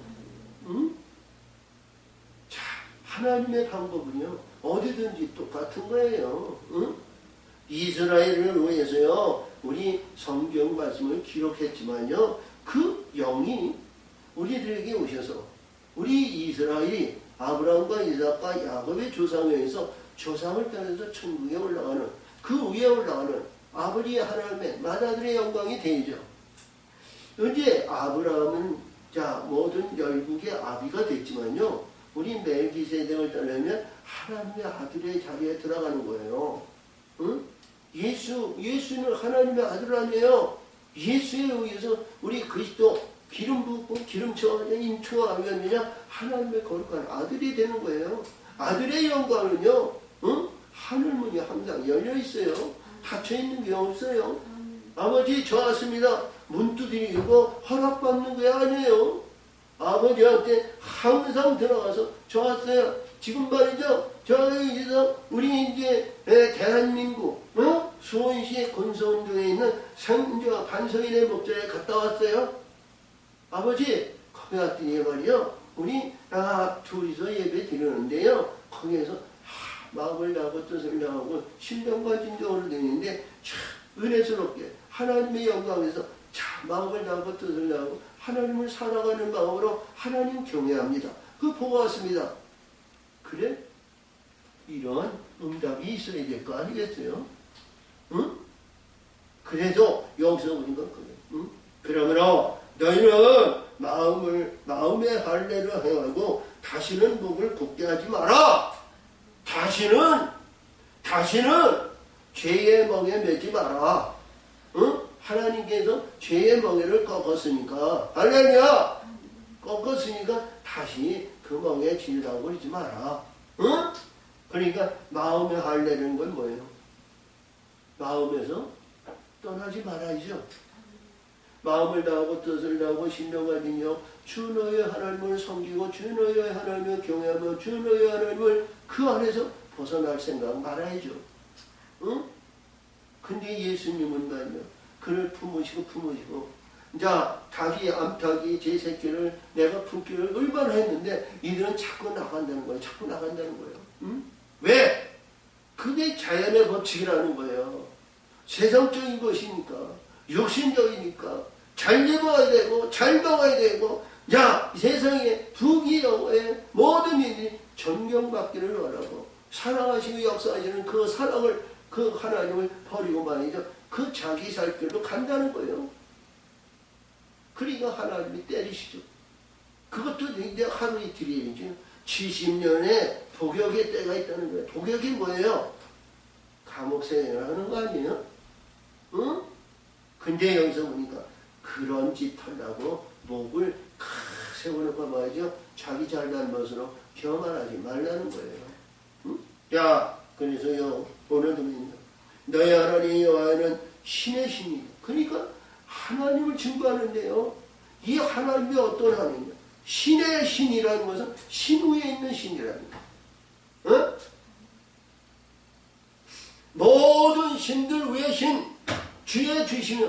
응? 자, 하나님의 방법은요. 어디든지 똑같은 거예요. 응? 이스라엘을 위해서요. 우리 성경 말씀을 기록했지만요. 그 영이 우리들에게 오셔서 우리 이스라엘이 아브라함과 이삭과 야곱의 조상에 의해서 조상을 따라서 천국에 올라가는 그 위에 올라가는 아버지 하나님의 맏아들의 영광이 되죠. 이제 아브라함은 모든 열국의 아비가 됐지만요. 우리 멜기세덱을 따르면 하나님의 아들의 자리에 들어가는 거예요. 응? 예수는 하나님의 아들 아니에요. 예수에 의해서 우리 그리스도 기름 붓고 기름쳐 인초하면 하나님의 거룩한 아들이 되는 거예요. 아들의 영광은요. 응? 하늘문이 항상 열려 있어요. 닫혀 있는 게 없어요. 아버지 저 왔습니다. 문 두드리고 허락받는 게 아니에요. 아버지한테 항상 들어가서 저 왔어요. 지금 말이죠. 저기서 우리 이제 대한민국 수원시 권서운동에 있는 상주와 반성인의 목장에 갔다 왔어요. 아버지 거기 갔더니 말이요. 우리 둘이서 예배 드리는데요. 거기에서 마음을 나고 뜻을 나하고 신령과 진정으로 되는데 참 은혜스럽게 하나님의 영광에서 참 마음을 나고 뜻을 나하고 하나님을 살아가는 마음으로 하나님 경외합니다. 그거 보고 왔습니다. 그래? 이런 응답이 있어야 될 거 아니겠어요? 응? 그래도 여기서 보니까 그래. 응? 그러므로 너희는 마음의 할례를 해가지고 다시는 목을 굳게 하지 마라. 다시는 죄의 멍에 매지 마라. 응? 하나님께서 죄의 멍에를 꺾었으니까 할렐루야. 꺾었으니까 다시 그 멍에 지으라고 그러지 마라. 응? 그러니까 마음에 할례는 건 뭐예요? 마음에서 떠나지 말아야죠. 마음을 다하고 뜻을 다하고 신령과 능력 주 너의 하나님을 섬기고 주 너의 하나님을 경외하며 주 너의 하나님을 그 안에서 벗어날 생각 말아야죠. 응? 근데 예수님은 말이야. 그를 품으시고 자 닭이 암탉이 제 새끼를 내가 품기를 얼마나 했는데 이들은 자꾸 나간다는 거예요. 자꾸 나간다는 거예요. 응? 왜? 그게 자연의 법칙이라는 거예요. 세상적인 것이니까 육신적이니까 잘 입어야 되고 잘 먹어야 되고 야 세상에 부귀 영화에 모든 일이 존경받기를 원하고 사랑하시고 역사하시는 그 사랑을 그 하나님을 버리고 말이죠. 그 자기 살 길로 간다는 거예요. 그러니까 하나님이 때리시죠. 그것도 이제 하루 이틀이죠. 70년의 독역의 때가 있다는 거예요. 독역이 뭐예요? 감옥 생활을 하는 거 아니에요? 응? 근데 여기서 보니까 그런 짓 하려고 목을 세워놓고 말이죠. 자기 잘난 것으로 교만하지 말라는 거예요. 응? 야, 그래서요, 오늘도 너희 하나님 여호와는 신의 신이에요. 그러니까 하나님을 증거하는데요. 이 하나님이 어떤 하나님이냐? 신의 신이라는 것은 신 위에 있는 신이라는 거예요. 어? 모든 신들 위에 신, 주의 주시며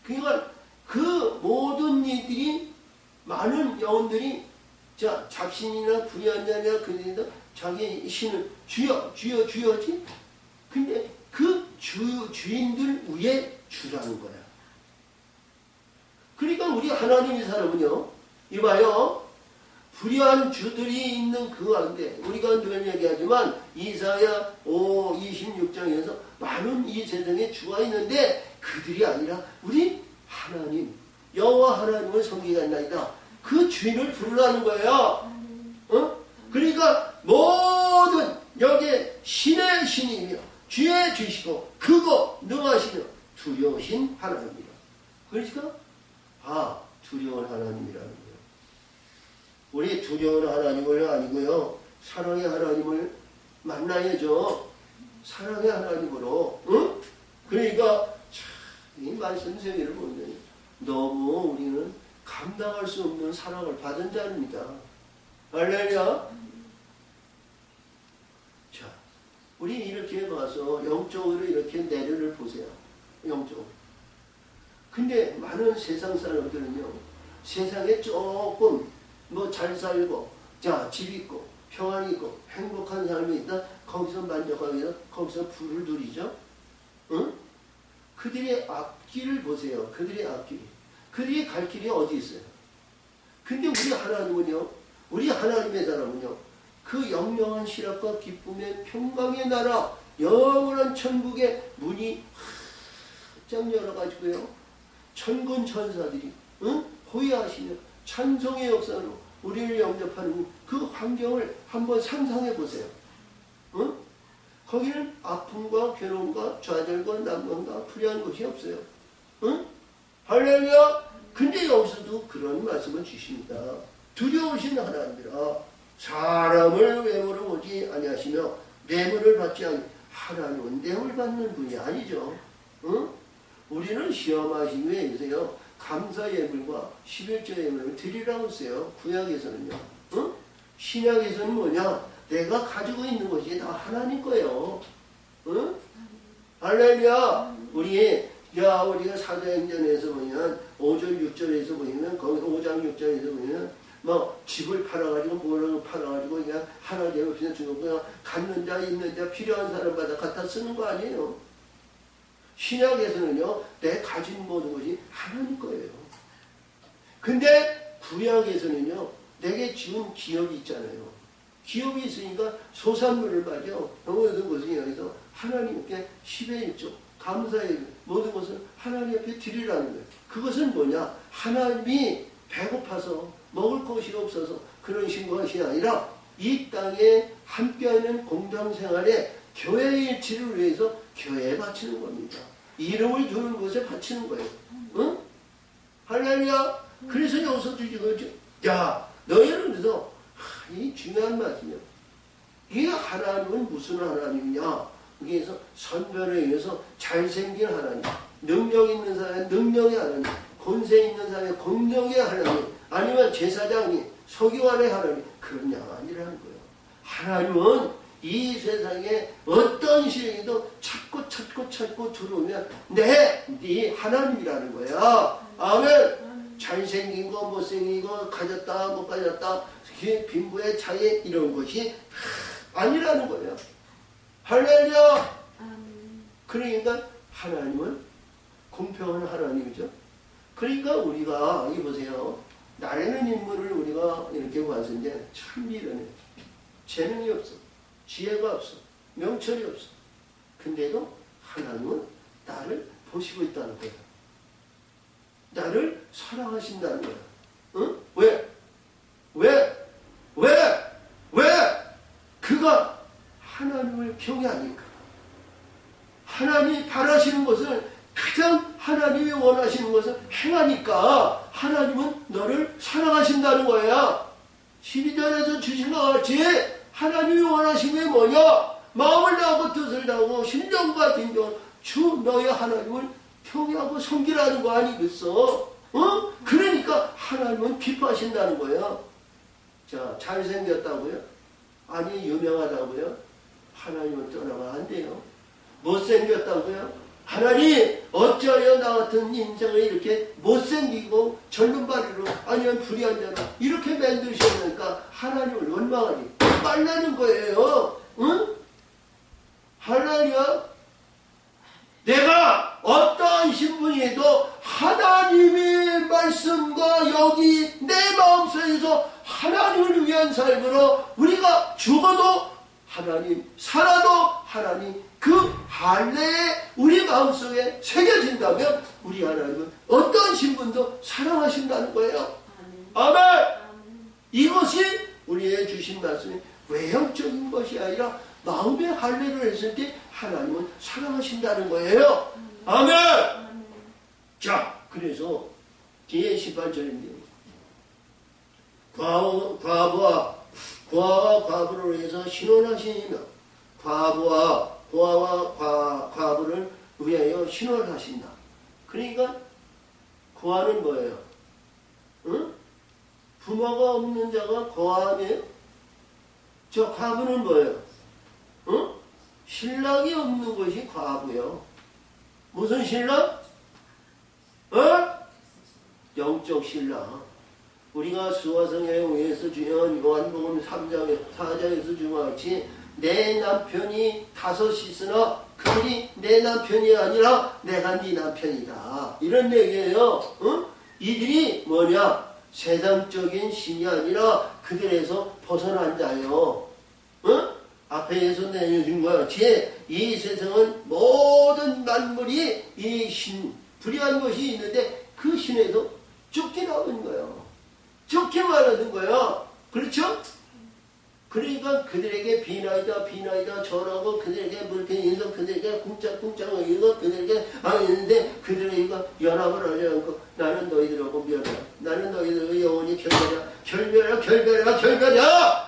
그러니까 그 모든 이들이 많은 영혼들이 자 잡신이나 불의한 자냐 그들이나 자기 신을 주여지. 근데 그 주인들 위에 주라는 거야. 그러니까 우리 하나님의 사람은요, 이봐요, 불의한 주들이 있는 그 가운데 우리가 늘 얘기하지만 이사야 26장에서 많은 이 세상에 주가 있는데 그들이 아니라 우리 하나님 여호와 하나님을 섬기겠나이다. 그 주인을 부르라는 거예요. 어? 그러니까 모든 여기에 신의 신이며 주의 주시고 크고 능하시며 두려우신 하나님이다. 그러니까 두려운 하나님이라는 거예요. 우리 두려운 하나님을 아니고요. 사랑의 하나님을 만나야죠. 사랑의 하나님으로. 응? 그러니까 이 말씀 세계를 보면 너무 우리는 감당할 수 없는 사랑을 받은 자입니다. 할렐루야. 자, 우리 이렇게 봐서 영적으로 이렇게 내려를 보세요. 영적으로. 근데 많은 세상 사람들은요, 세상에 조금 뭐 잘 살고, 자, 집 있고, 평안 있고, 행복한 삶이 있다. 거기서 만족하기 위해서 거기서 불을 누리죠. 응? 그들의 앞길을 보세요. 그들의 앞길. 그들이 갈 길이 어디 있어요? 근데 우리 하나님은요, 우리 하나님의 사람은요, 그 영영한 시락과 기쁨의 평강의 나라, 영원한 천국의 문이 활짝 열어가지고요, 천군 천사들이 호위하시며 찬송의 역사로 우리를 영접하는 그 환경을 한번 상상해 보세요. 거기는 아픔과 괴로움과 좌절과 난관과 불의한 것이 없어요. 할렐루야. 근데 여기서도 그런 말씀을 주십니다. 두려우신 하나님이라 사람을 외모로 보지 아니하시며 뇌물을 받지 않 하나님은 뇌물 받는 분이 아니죠. 우리는 시험하시기 위해서요, 감사 예물과 11조 예물을 드리라고 했어요. 구약에서는요. 신약에서는 뭐냐? 내가 가지고 있는 것이 다 하나님 거예요. 할렐루야. 우리가 사도행전에서 보면 5절 6절에서 보면 거기 5장 6절에서 보면 뭐 집을 팔아가지고 뭐를 팔아가지고 그냥 하나님 없이 주는 거야. 갖는 자 있는 자 필요한 사람마다 갖다 쓰는 거 아니에요. 신약에서는요, 내 가진 모든 것이 하나님 거예요. 근데 구약에서는요, 내게 지은 기업이 있잖아요. 기업이 있으니까 소산물을 말이죠. 모든 것을 여기서 하나님께 10의 1조, 감사의 모든 것을 하나님 앞에 드리라는 거예요. 그것은 뭐냐? 하나님이 배고파서 먹을 것이 없어서 그런 신고하시 아니라 이 땅에 함께하는 공동생활에 교회의 일치를 위해서 교회에 바치는 겁니다. 이름을 두는 것에 바치는 거예요. 응? 할렐루야. 그래서 여기서 주지 거죠. 야, 너희는 그래서 이 중요한 말씀이에요. 이 하나님은 무슨 하나님이냐? 여기에서 선별에 의해서 잘생긴 하나님, 능력 있는 사람의 능력의 하나님, 권세 있는 사람의 권력의 하나님, 아니면 제사장이 서기관의 하나님, 그런 양 아니라는 거예요. 하나님은 이 세상에 어떤 시행에도 찾고 들어오면 네 하나님이라는 거야. 아멘. 잘생긴 거 못생긴 거 가졌다 못 가졌다 빈부의 차이 이런 것이 아니라는 거예요. 할렐루야. 그러니까 하나님은 공평한 하나님이죠. 그러니까 우리가 이 보세요. 나라는 인물을 우리가 이렇게 봐서 이제 참 미련해. 재능이 없어. 지혜가 없어. 명철이 없어. 근데도 하나님은 나를 보시고 있다는 거야. 나를 사랑하신다는 거야. 응? 왜? 그가 하나님을 경외하니까. 하나님이 바라시는 것을 가장 하나님이 원하시는 것을 행하니까 하나님은 너를 사랑하신다는 거야. 12절에서 주신 것 같이 하나님이 원하시는 게 뭐냐? 마음을 다하고 뜻을 다하고 심령과 진정으로 주 너의 하나님을 경외하고 섬기라는 거 아니겠어? 어? 그러니까 하나님은 기뻐하신다는 거예요. 자, 잘생겼다고요? 아니, 유명하다고요? 하나님은 떠나면 안 돼요. 못생겼다고요? 하나님, 어찌하여 나 같은 인생을 이렇게 못생기고 절름발이로 아니면 불의한 자로 이렇게 만드셨으니까 하나님을 원망하니 말라는 거예요. 응? 할렐루야. 내가 어떠한 신분이도 하나님의 말씀과 여기 내 마음속에서 하나님을 위한 삶으로 우리가 죽어도 하나님, 살아도 하나님, 그 할례에 우리 마음속에 새겨진다면 우리 하나님은 어떤 신분도 사랑하신다는 거예요. 아멘. 이것이 우리의 주신 말씀이 외형적인 것이 아니라 마음의 할례를 했을 때 하나님은 사랑하신다는 거예요. 아멘. 자, 그래서 뒤에 18절인데요. 과부와 과부를 위해서 신원하시며 과부를 위하여 신원하신다. 그러니까 고아는 뭐예요? 응? 부모가 없는 자가 고아 아니에요? 저 과부는 뭐예요? 응? 신랑이 없는 것이 과부요. 무슨 신랑? 영적 신랑. 우리가 수화성에 의해서 주연 요한복음 3장에 4장에서 주같이 내 남편이 5이 있으나 그들이 내 남편이 아니라 내가 네 남편이다. 이런 얘기예요. 응? 이들이 뭐냐? 세상적인 신이 아니라 그들에서 벗어난 자요. 응? 앞에서 내려준 것 같이 이 세상은 모든 만물이 이 신, 불의한 것이 있는데 그 신에서 쫓겨나는 거예요. 쫓겨나는 거예요. 그렇죠? 그러니까 그들에게 비나이다 절하고 그들에게 뭐 이렇게 인성 그들에게 쿵짝쿵짝 이거 그들에게 있는데 그들에게 연합을 하지 않고 나는 너희들하고 미안해. 나는 너희들의 영원히 결별하라.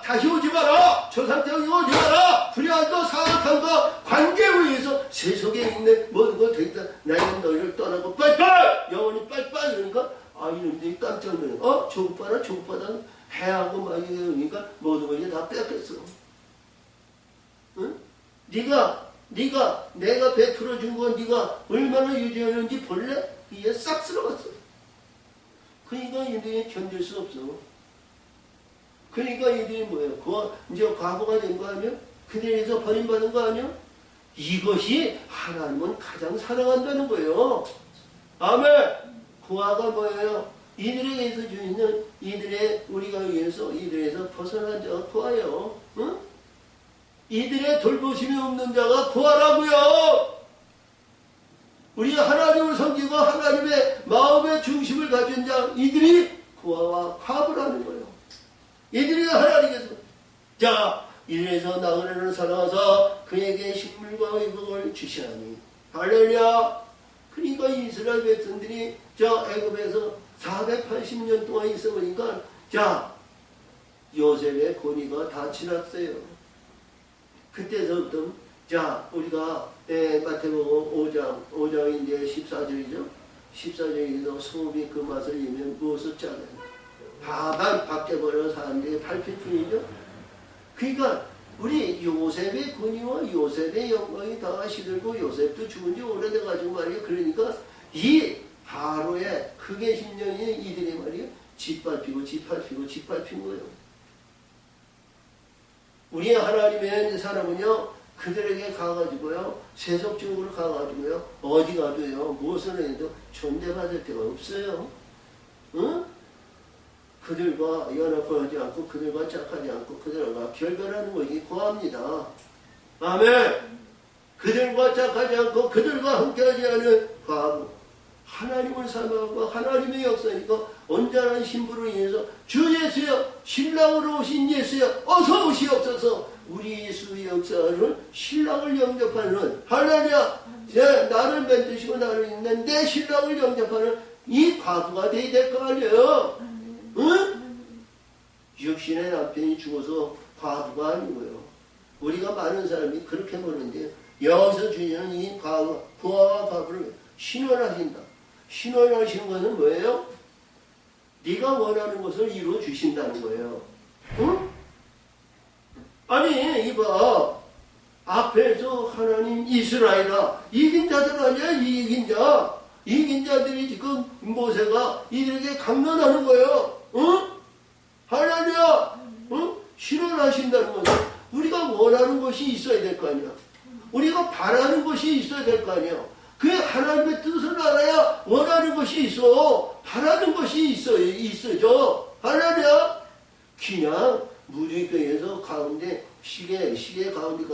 다시 오지 마라. 조상적인 오지 마라. 불의한 거 사악한 거 관계에 의해서 세속에 있는 모든 걸 되겠다. 나는 너희를 떠나고 빠이빠이 영원히 빠이빠이 이러니까 이놈들이 깜짝 놀래. 조국바다 해하고 막 이러니까 모든 걸 이제 다 뺏겼어. 응? 네가 내가 베풀어 준 건 네가 얼마나 유지하는지 볼래? 이게 싹 쓸어갔어. 그러니까 이들이 견딜 수 없어. 그러니까 이들이 뭐예요? 이제 과거가 된 거 아니야? 그들에서 버림받은 거 아니야? 이것이 하나님은 가장 사랑한다는 거예요. 아멘. 구하가 뭐예요? 이들에게서 주시는 우리가 위해서 이들에서 벗어난 자가 구하요. 응? 이들의 돌보심이 없는 자가 구하라고요. 우리 하나님을 섬기고 하나님의 마음의 중심을 가진 자 이들이 구하와 과부라는 거예요. 이들이 하나님께서 자 이래서 나그네를 사랑하사 그에게 식물과 의복을 주시하니 할렐루야. 그러니까 이스라엘 백성들이 저 애굽에서 480년 동안 있어 보니까 자 요셉의 권위가 다 지났어요. 그때서부터 자 우리가 마태복음 5장 이제 14절이죠. 14절에서 성읍이 그 맛을 이면 무엇을 짜냐. 다만 바뀌어버려 사람들이 밟힐 뿐이죠. 그러니까 우리 요셉의 권위와 요셉의 영광이 다 시들고 요셉도 죽은 지 오래돼가지고 말이에요. 그러니까 이 바로의 크게 10년이 이들이 말이에요. 짓밟히고 짓밟힌 거예요. 우리 하나님의 사람은요. 그들에게 가가지고요. 세속적으로 가가지고요. 어디 가도요. 무엇을 해도 존대받을 데가 없어요. 응? 그들과 연합하지 않고 그들과 짝하지 않고 그들과 결별하는 것이 고합니다. 아멘. 그들과 짝하지 않고 그들과 함께하지 않은 과부. 하나님을 사랑하고 하나님의 역사니까 온전한 신부로 인해서 주 예수여 신랑으로 오신 예수여 어서 오시옵소서. 우리 예수의 역사를 신랑을 영접하는 할렐루야. 나를 만드시고 나를 있는 내 신랑을 영접하는 이 과부가 되어야 될 거 아니에요. 응? 육신의 남편이 죽어서 과부가 아니고요. 우리가 많은 사람이 그렇게 보는데 여기서 주님은 이 부하와 과부를 신원하신다. 신원하시는 것은 뭐예요? 네가 원하는 것을 이루어 주신다는 거예요. 응? 아니 이봐 앞에서 하나님 이스라엘아 이긴 자들 아니야. 이긴 자들이 지금 모세가 이들에게 강론하는 거예요. 응? 할렐루야. 응? 실현하신다는 것은 우리가 원하는 것이 있어야 될 거 아니야. 우리가 바라는 것이 있어야 될 거 아니야. 그 하나님의 뜻을 알아야 원하는 것이 있어. 바라는 것이 있어져. 할렐루야. 그냥 무지교에서 가운데 시계 가운데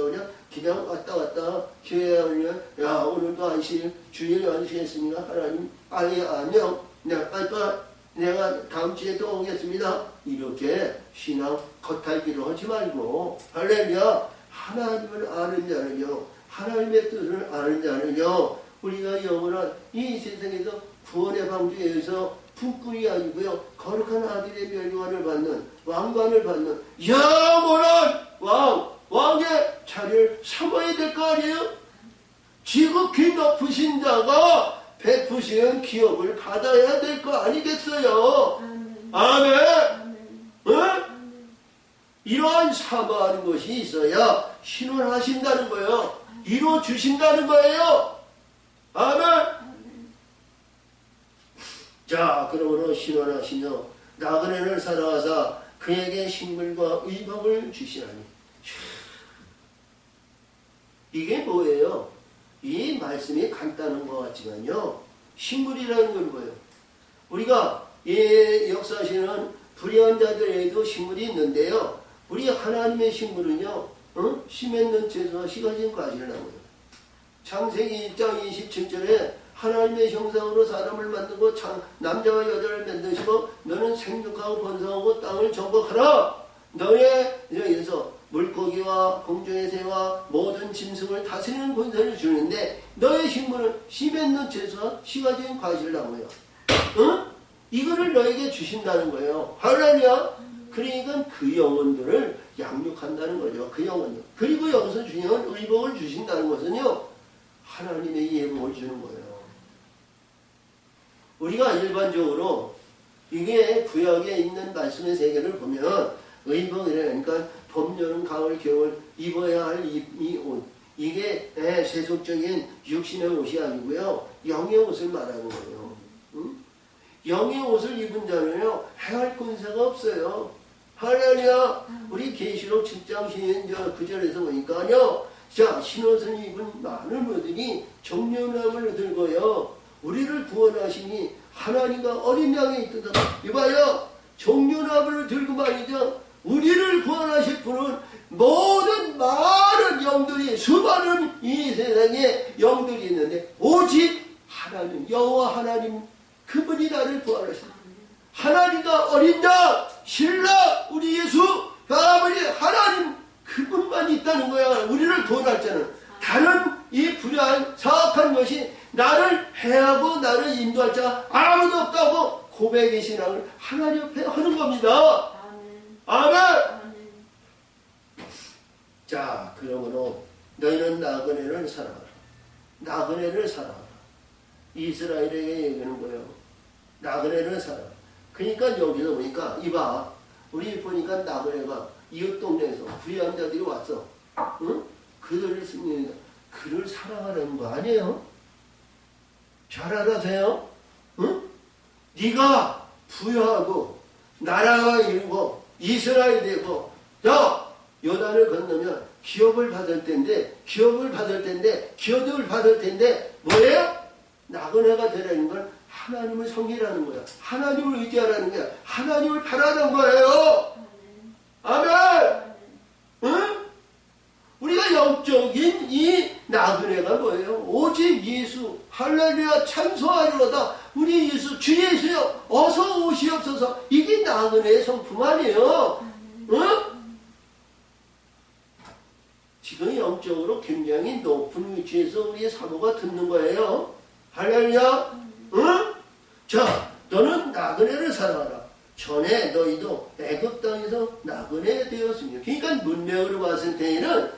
그냥 왔다 갔다 교회에 오면 야 오늘도 안식 주일 안식했습니다. 하나님 안녕 내가 다음 주에 또 오겠습니다. 이렇게 신앙 겉핥기를 하지 말고 할렐루야. 하나님을 아는 자는요 하나님의 뜻을 아는 자는요 우리가 영원한 이 세상에서 구원의 방주에서 품꾼이 아니고요 거룩한 아들의 멸류관을 받는 왕관을 받는 영원한 왕의 자리를 삼아야 될 거 아니에요? 지극히 높으신 자가 베푸시는 기업을 받아야 될 거 아니겠어요? 아멘. 응? 이러한 사모하는 것이 있어야 신원하신다는 거예요. 이루어 주신다는 거예요. 아멘. 자, 그러므로 신원하시며 나그네를 사랑하사 그에게 식물과 의복을 주시나니. 이게 뭐예요? 이 말씀이 간단한 것 같지만요. 식물이라는 건 뭐예요? 우리가 이 역사시는 불의한 자들에도 식물이 있는데요. 우리 하나님의 식물은요. 씨 맺는 채소와 씨가 진 과실을 나고요. 창세기 1장 27절에 하나님의 형상으로 사람을 만들고 남자와 여자를 만드시고 너는 생육하고 번성하고 땅을 정복하라. 너의 여기서 물고기와 공중의 새와 모든 짐승을 다스리는 권세를 주는데 너의 식물은 씨 맺는 채소와 씨가 진 과실나무예요. 응? 이거를 너에게 주신다는 거예요. 할렐루야. 그러니까 그 영혼들을 양육한다는 거죠. 그 영혼들. 그리고 여기서 주님은 의복을 주신다는 것은요. 하나님의 예복을 주는 거예요. 우리가 일반적으로 이게 구약에 있는 말씀의 세계를 보면 의복이라니까 봄, 여름, 가을, 겨울 입어야 할 이 옷. 이게 세속적인 육신의 옷이 아니고요. 영의 옷을 말하는 거예요. 응? 영의 옷을 입은 자는요. 해할 권세가 없어요. 할렐루야. 우리 계시록 7장 9절에서 보니까요. 자, 신옷을 입은 많은 분들이 정령함을 들고요. 우리를 구원하시니 하나님과 어린 양이 있다. 이봐요. 정령함을 들고 말이죠. 우리를 구원하실 분은 모든 많은 영들이 수많은 이 세상에 영들이 있는데 오직 하나님 여호와 하나님 그분이 나를 구원하십니다. 하나님과 어린 양 신랑 우리 예수 아버지 하나님 그분만 있다는 거야. 우리를 구원할 자는 다른 이 불의한 사악한 것이 나를 해하고 나를 인도할 자 아무도 없다고 고백의 신앙을 하나님 앞에 하는 겁니다. 아멘. 자, 그러므로 너희는 나그네를 사랑하라. 나그네를 사랑하라. 이스라엘에게 얘기하는 거예요. 나그네를 사랑하라. 그러니까 여기서 보니까 이봐, 우리 보니까 나그네가 이웃 동네에서 부유한 자들이 왔어. 응? 그들을 승리한다. 그를 사랑하라는 거 아니에요? 잘 알아세요? 응? 네가 부유하고 나라가 이루고 이스라엘이 되고 요단을 건너면 기업을 받을 텐데 뭐예요? 나그네가 되라는 건 하나님을 섬기라는 거야. 하나님을 의지하라는 거야. 하나님을 바라는 거예요. 아멘. 응? 우리가 영적인 이 나그네가 뭐예요? 오직 예수, 할렐루야, 찬송하리로다. 우리 예수, 주 예수여, 어서 오시옵소서. 이게 나그네의 성품 아니에요? 응? 지금 영적으로 굉장히 높은 위치에서 우리의 사모가 듣는 거예요. 할렐루야. 응? 자, 너는 나그네를 사랑하라. 전에 너희도 애굽 땅에서 나그네 되었습니다. 그러니까 문명으로 봤을 때에는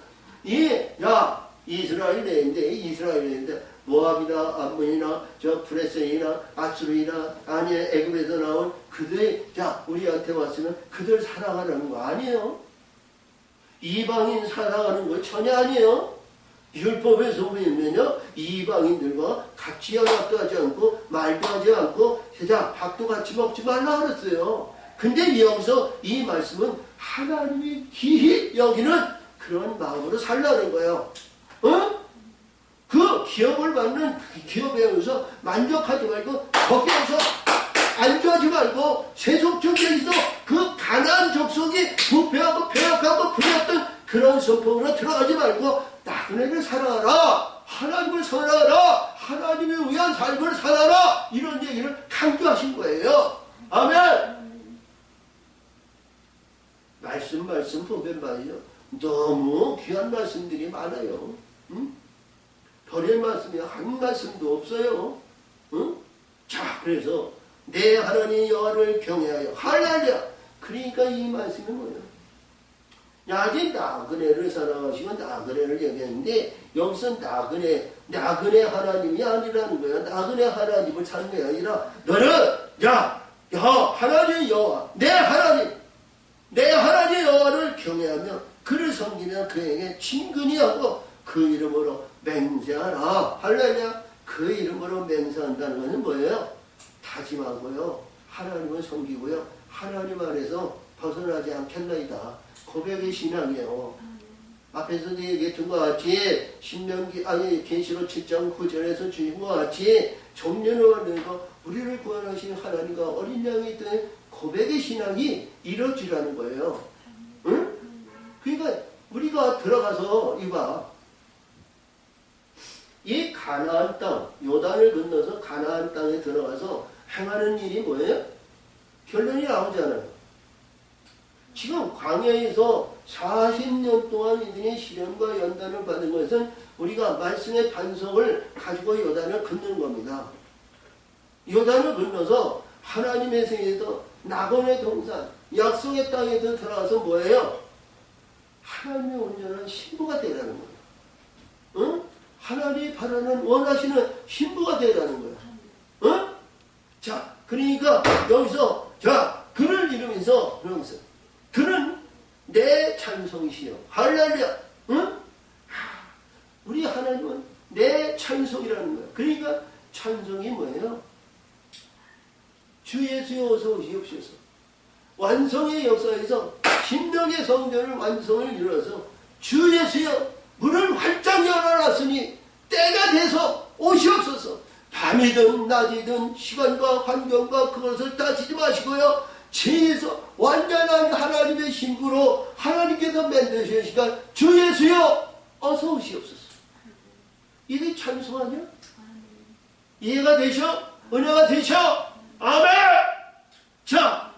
이스라엘 내인데 모압이나 암몬이나 브레센이나 아수르이나 애굽에서 나온 그들이 우리한테 왔으면 그들 사랑하라는 거 아니에요. 이방인 사랑하는 거 전혀 아니에요. 율법에서 보면요, 이방인들과 같이 연합도 하지 않고 말도 하지 않고 밥도 같이 먹지 말라 그랬어요. 근데 여기서 이 말씀은 하나님이 기히 여기는 그런 마음으로 살라는 거예요. 그 기업을 받는 그 기업에 의해서 만족하지 말고 거기에서 안주하지 말고 세속적에서 그 가나안 족속이 부패하고 배역하고 부렸던 그런 성품으로 들어가지 말고 나그네를 사랑하라. 하나님을 사랑하라. 하나님을 위한 삶을 살아라. 이런 얘기를 강조하신 거예요. 아멘. 말씀 보면 말이죠. 너무 귀한 말씀들이 많아요. 응? 버릴 말씀이 한 말씀도 없어요. 응? 자, 그래서 내 하나님 여호와를 경외하여 할렐루야. 그러니까 이 말씀이 뭐예요? 아직 나그네를 사랑하시고 나그네를 얘기했는데 여기서 나그네 하나님이 아니라는 거야. 나그네 하나님을 찾는 게 아니라 너는 하나님 여호와 내 하나님 여호와를 경외하며 그를 섬기며 그에게 친근히 하고 그 이름으로 맹세하라. 할렐루야. 그 이름으로 맹세한다는 것은 뭐예요? 다짐하고요. 하나님을 섬기고요. 하나님 안에서 벗어나지 않겠나이다. 고백의 신앙이에요. 앞에서 얘기했던 것 같이 계시록 7장 9절에서 주신 것 같이 정년을 얻는 우리를 구원하신 하나님과 어린 양이 있던 고백의 신앙이 이루어지라는 거예요. 응? 그러니까 우리가 들어가서 이 가나안 땅, 요단을 건너서 가나안 땅에 들어가서 행하는 일이 뭐예요? 결론이 나오잖아요. 지금 광야에서 40년 동안 이들이 시련과 연단을 받은 것은 우리가 말씀의 반석을 가지고 요단을 건너는 겁니다. 요단을 건너서 하나님의 세계에서 낙원의 동산, 약속의 땅에도 들어가서 뭐예요? 하나님의 온전한 신부가 되라는 거예요. 응? 하나님이 바라는 원하시는 신부가 되라는 거예요. 응? 자, 그러니까 여기서 그를 이루면서 그는 내 찬송이시여. 할렐루야. 응? 우리 하나님은 내 찬송이라는 거예요. 그러니까 찬송이 뭐예요? 주 예수여 어서 오시옵소서. 완성의 역사에서 신명의 성전을 완성을 이루어서 주 예수여 문을 활짝 열어놨으니 때가 돼서 오시옵소서. 밤이든 낮이든 시간과 환경과 그것을 따지지 마시고요. 죄에서 완전한 하나님의 신부로 하나님께서 만드신 시간 주 예수여 어서 오시옵소서. 이게 찬송 아니야? 이해가 되셔? 은혜가 되셔? 아멘! 자,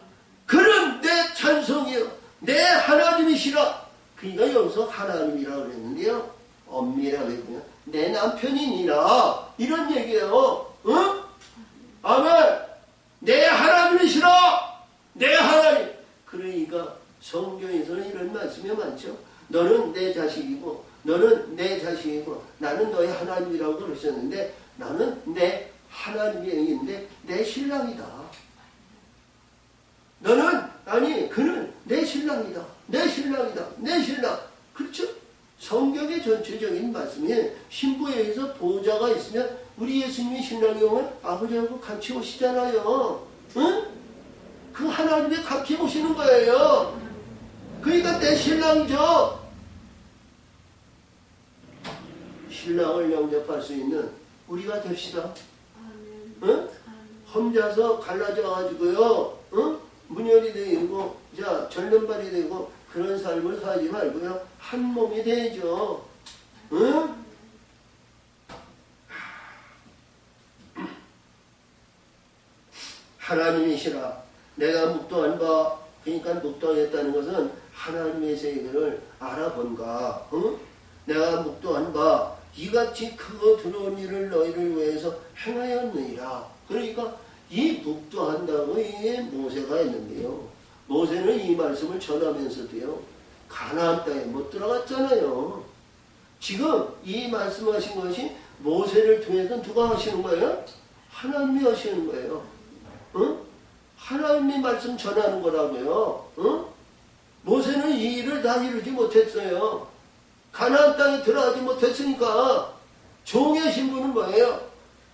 그는 내 찬송이요 내 하나님이시라. 그러니까 여기서 하나님이라고 그랬는데요, 엄밀하게 보면 내 남편이니라 이런 얘기예요. 응? 아멘. 내 하나님이시라. 내 하나님. 그러니까 성경에서는 이런 말씀이 많죠. 너는 내 자식이고 너는 내 자식이고 나는 너의 하나님이라고 그러셨는데 나는 내 하나님인데 내 신랑이다. 너는 아니 그는 내 신랑이다. 내 신랑이다. 내 신랑. 그렇죠? 성경의 전체적인 말씀이 신부에 의해서 보호자가 있으면 우리 예수님이 신랑이 오면 아버지하고 같이 오시잖아요. 응? 그 하나님의 같이 오시는 거예요. 그러니까 내 신랑이죠. 신랑을 영접할 수 있는 우리가 됩시다. 응? 혼자서 갈라져 가지고요. 응? 문열이 되고 자 절름발이 되고 그런 삶을 살지 말고요. 한 몸이 되죠. 응? 하나님이시라. 내가 묵도한 바, 그러니까 묵도하겠다는 것은 하나님의 세계를 알아본가. 응? 내가 묵도한 바 이같이 크고 두려운 일을 너희를 위해서 행하였느니라. 그러니까 이 묵도한다고 이 모세가 했는데요. 모세는 이 말씀을 전하면서도요. 가나안 땅에 못 들어갔잖아요. 지금 이 말씀하신 것이 모세를 통해서 누가 하시는 거예요? 하나님이 하시는 거예요. 응? 하나님이 말씀 전하는 거라고요. 응? 모세는 이 일을 다 이루지 못했어요. 가나안 땅에 들어가지 못했으니까 종의 신분은 뭐예요?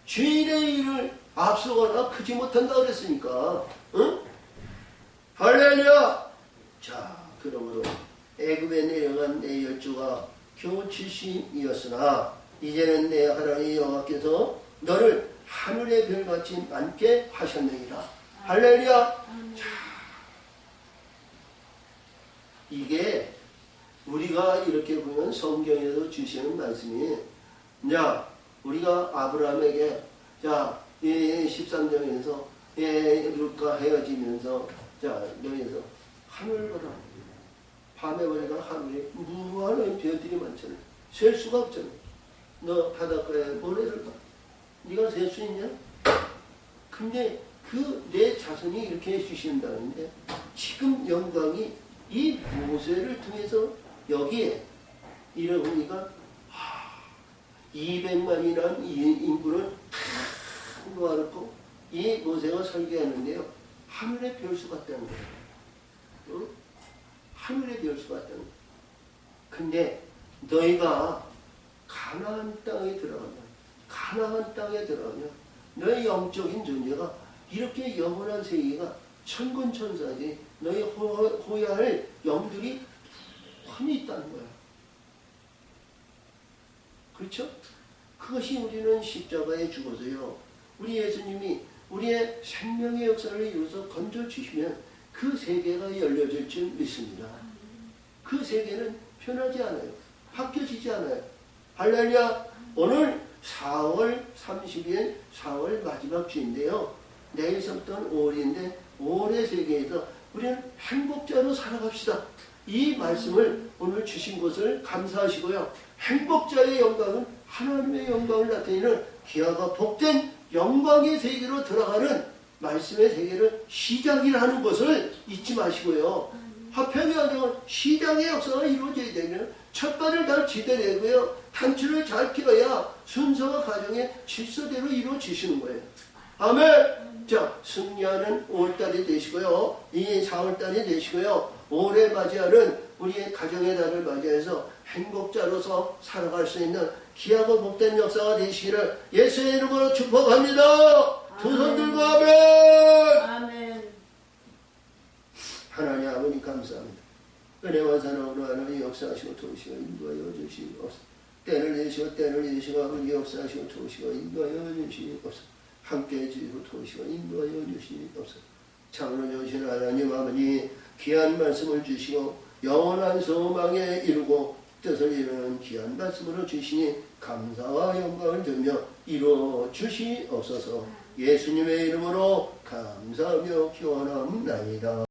주인의 일을 앞서거나 크지 못한다 그랬으니까. 응? 할렐루야! 자, 그러므로 애굽에 내려간 내 열조가 겨우 70이었으나 이제는 내 하나님 여호와께서 너를 하늘의 별같이 많게 하셨느니라. 할렐루야! 자, 이게 우리가 이렇게 보면 성경에서 주시는 말씀이 자, 우리가 아브라함에게 자, 13장에서 룻과 헤어지면서 자, 너희에서 하늘 보라. 밤에 보니까 하늘에 무한한 별들이 많잖아. 셀 수가 없잖아. 너 바닷가에 모래를 봐. 네가 셀 수 있냐? 근데 그 내 자손이 이렇게 해주신다는데 지금 영광이 이 모세를 통해서 여기에 이래 보니까 200만이라는 인구를 다 모아놓고 이 모세가 설계하는데요. 하늘의 별수 같다는 거예요. 응? 하늘의 별수 같다는 거예요. 근데 너희가 가나안 땅에 들어가면 가나안 땅에 들어가면 너희 영적인 존재가 이렇게 영원한 세계가 천군천사지 너희 호야 할 영들이 험히 있다는 거야. 그렇죠? 그것이 우리는 십자가에 죽어서요. 우리 예수님이 우리의 생명의 역사를 이루어서 건져주시면 그 세계가 열려질 줄 믿습니다. 그 세계는 변하지 않아요. 바뀌어지지 않아요. 할렐루야! 오늘 4월 30일 4월 마지막 주인데요. 내일부터 5월인데 5월의 세계에서 우리는 행복자로 살아갑시다. 이 말씀을 오늘 주신 것을 감사하시고요. 행복자의 영광은 하나님의 영광을 나타내는 귀하가 복된 영광의 세계로 들어가는 말씀의 세계를 시작이라는 것을 잊지 마시고요. 화평의 과정은 시작의 역사가 이루어져야 되면 첫 발을 잘 지대내고요. 단추를 잘 끼워야 순서와 과정의 질서대로 이루어지시는 거예요. 아멘! 자, 승리하는 5월달이 되시고요. 이 4월달이 되시고요. 올해 맞이하는 우리의 가정의 달을 맞이해서 행복자로서 살아갈 수 있는 귀하고 복된 역사가 되시기를 예수의 이름으로 축복합니다. 두 손 들고 아멘! 아멘. 하나님 아버지 감사합니다. 은혜와 사랑으로 하나님 역사하시고 도우시고 인도하여 주시옵소서. 때를 내시고 때를 내시고 아버지 역사하시고 도우시고 인도하여 주시옵소서. 함께해 주시고 도우시고 인도하여 주시옵소서. 참으로 좋으신 하나님 아버지 귀한 말씀을 주시고 영원한 소망에 이루고 뜻을 이루는 귀한 말씀으로 주시니 감사와 영광을 들며 이루어 주시옵소서. 예수님의 이름으로 감사하며 기원합니다.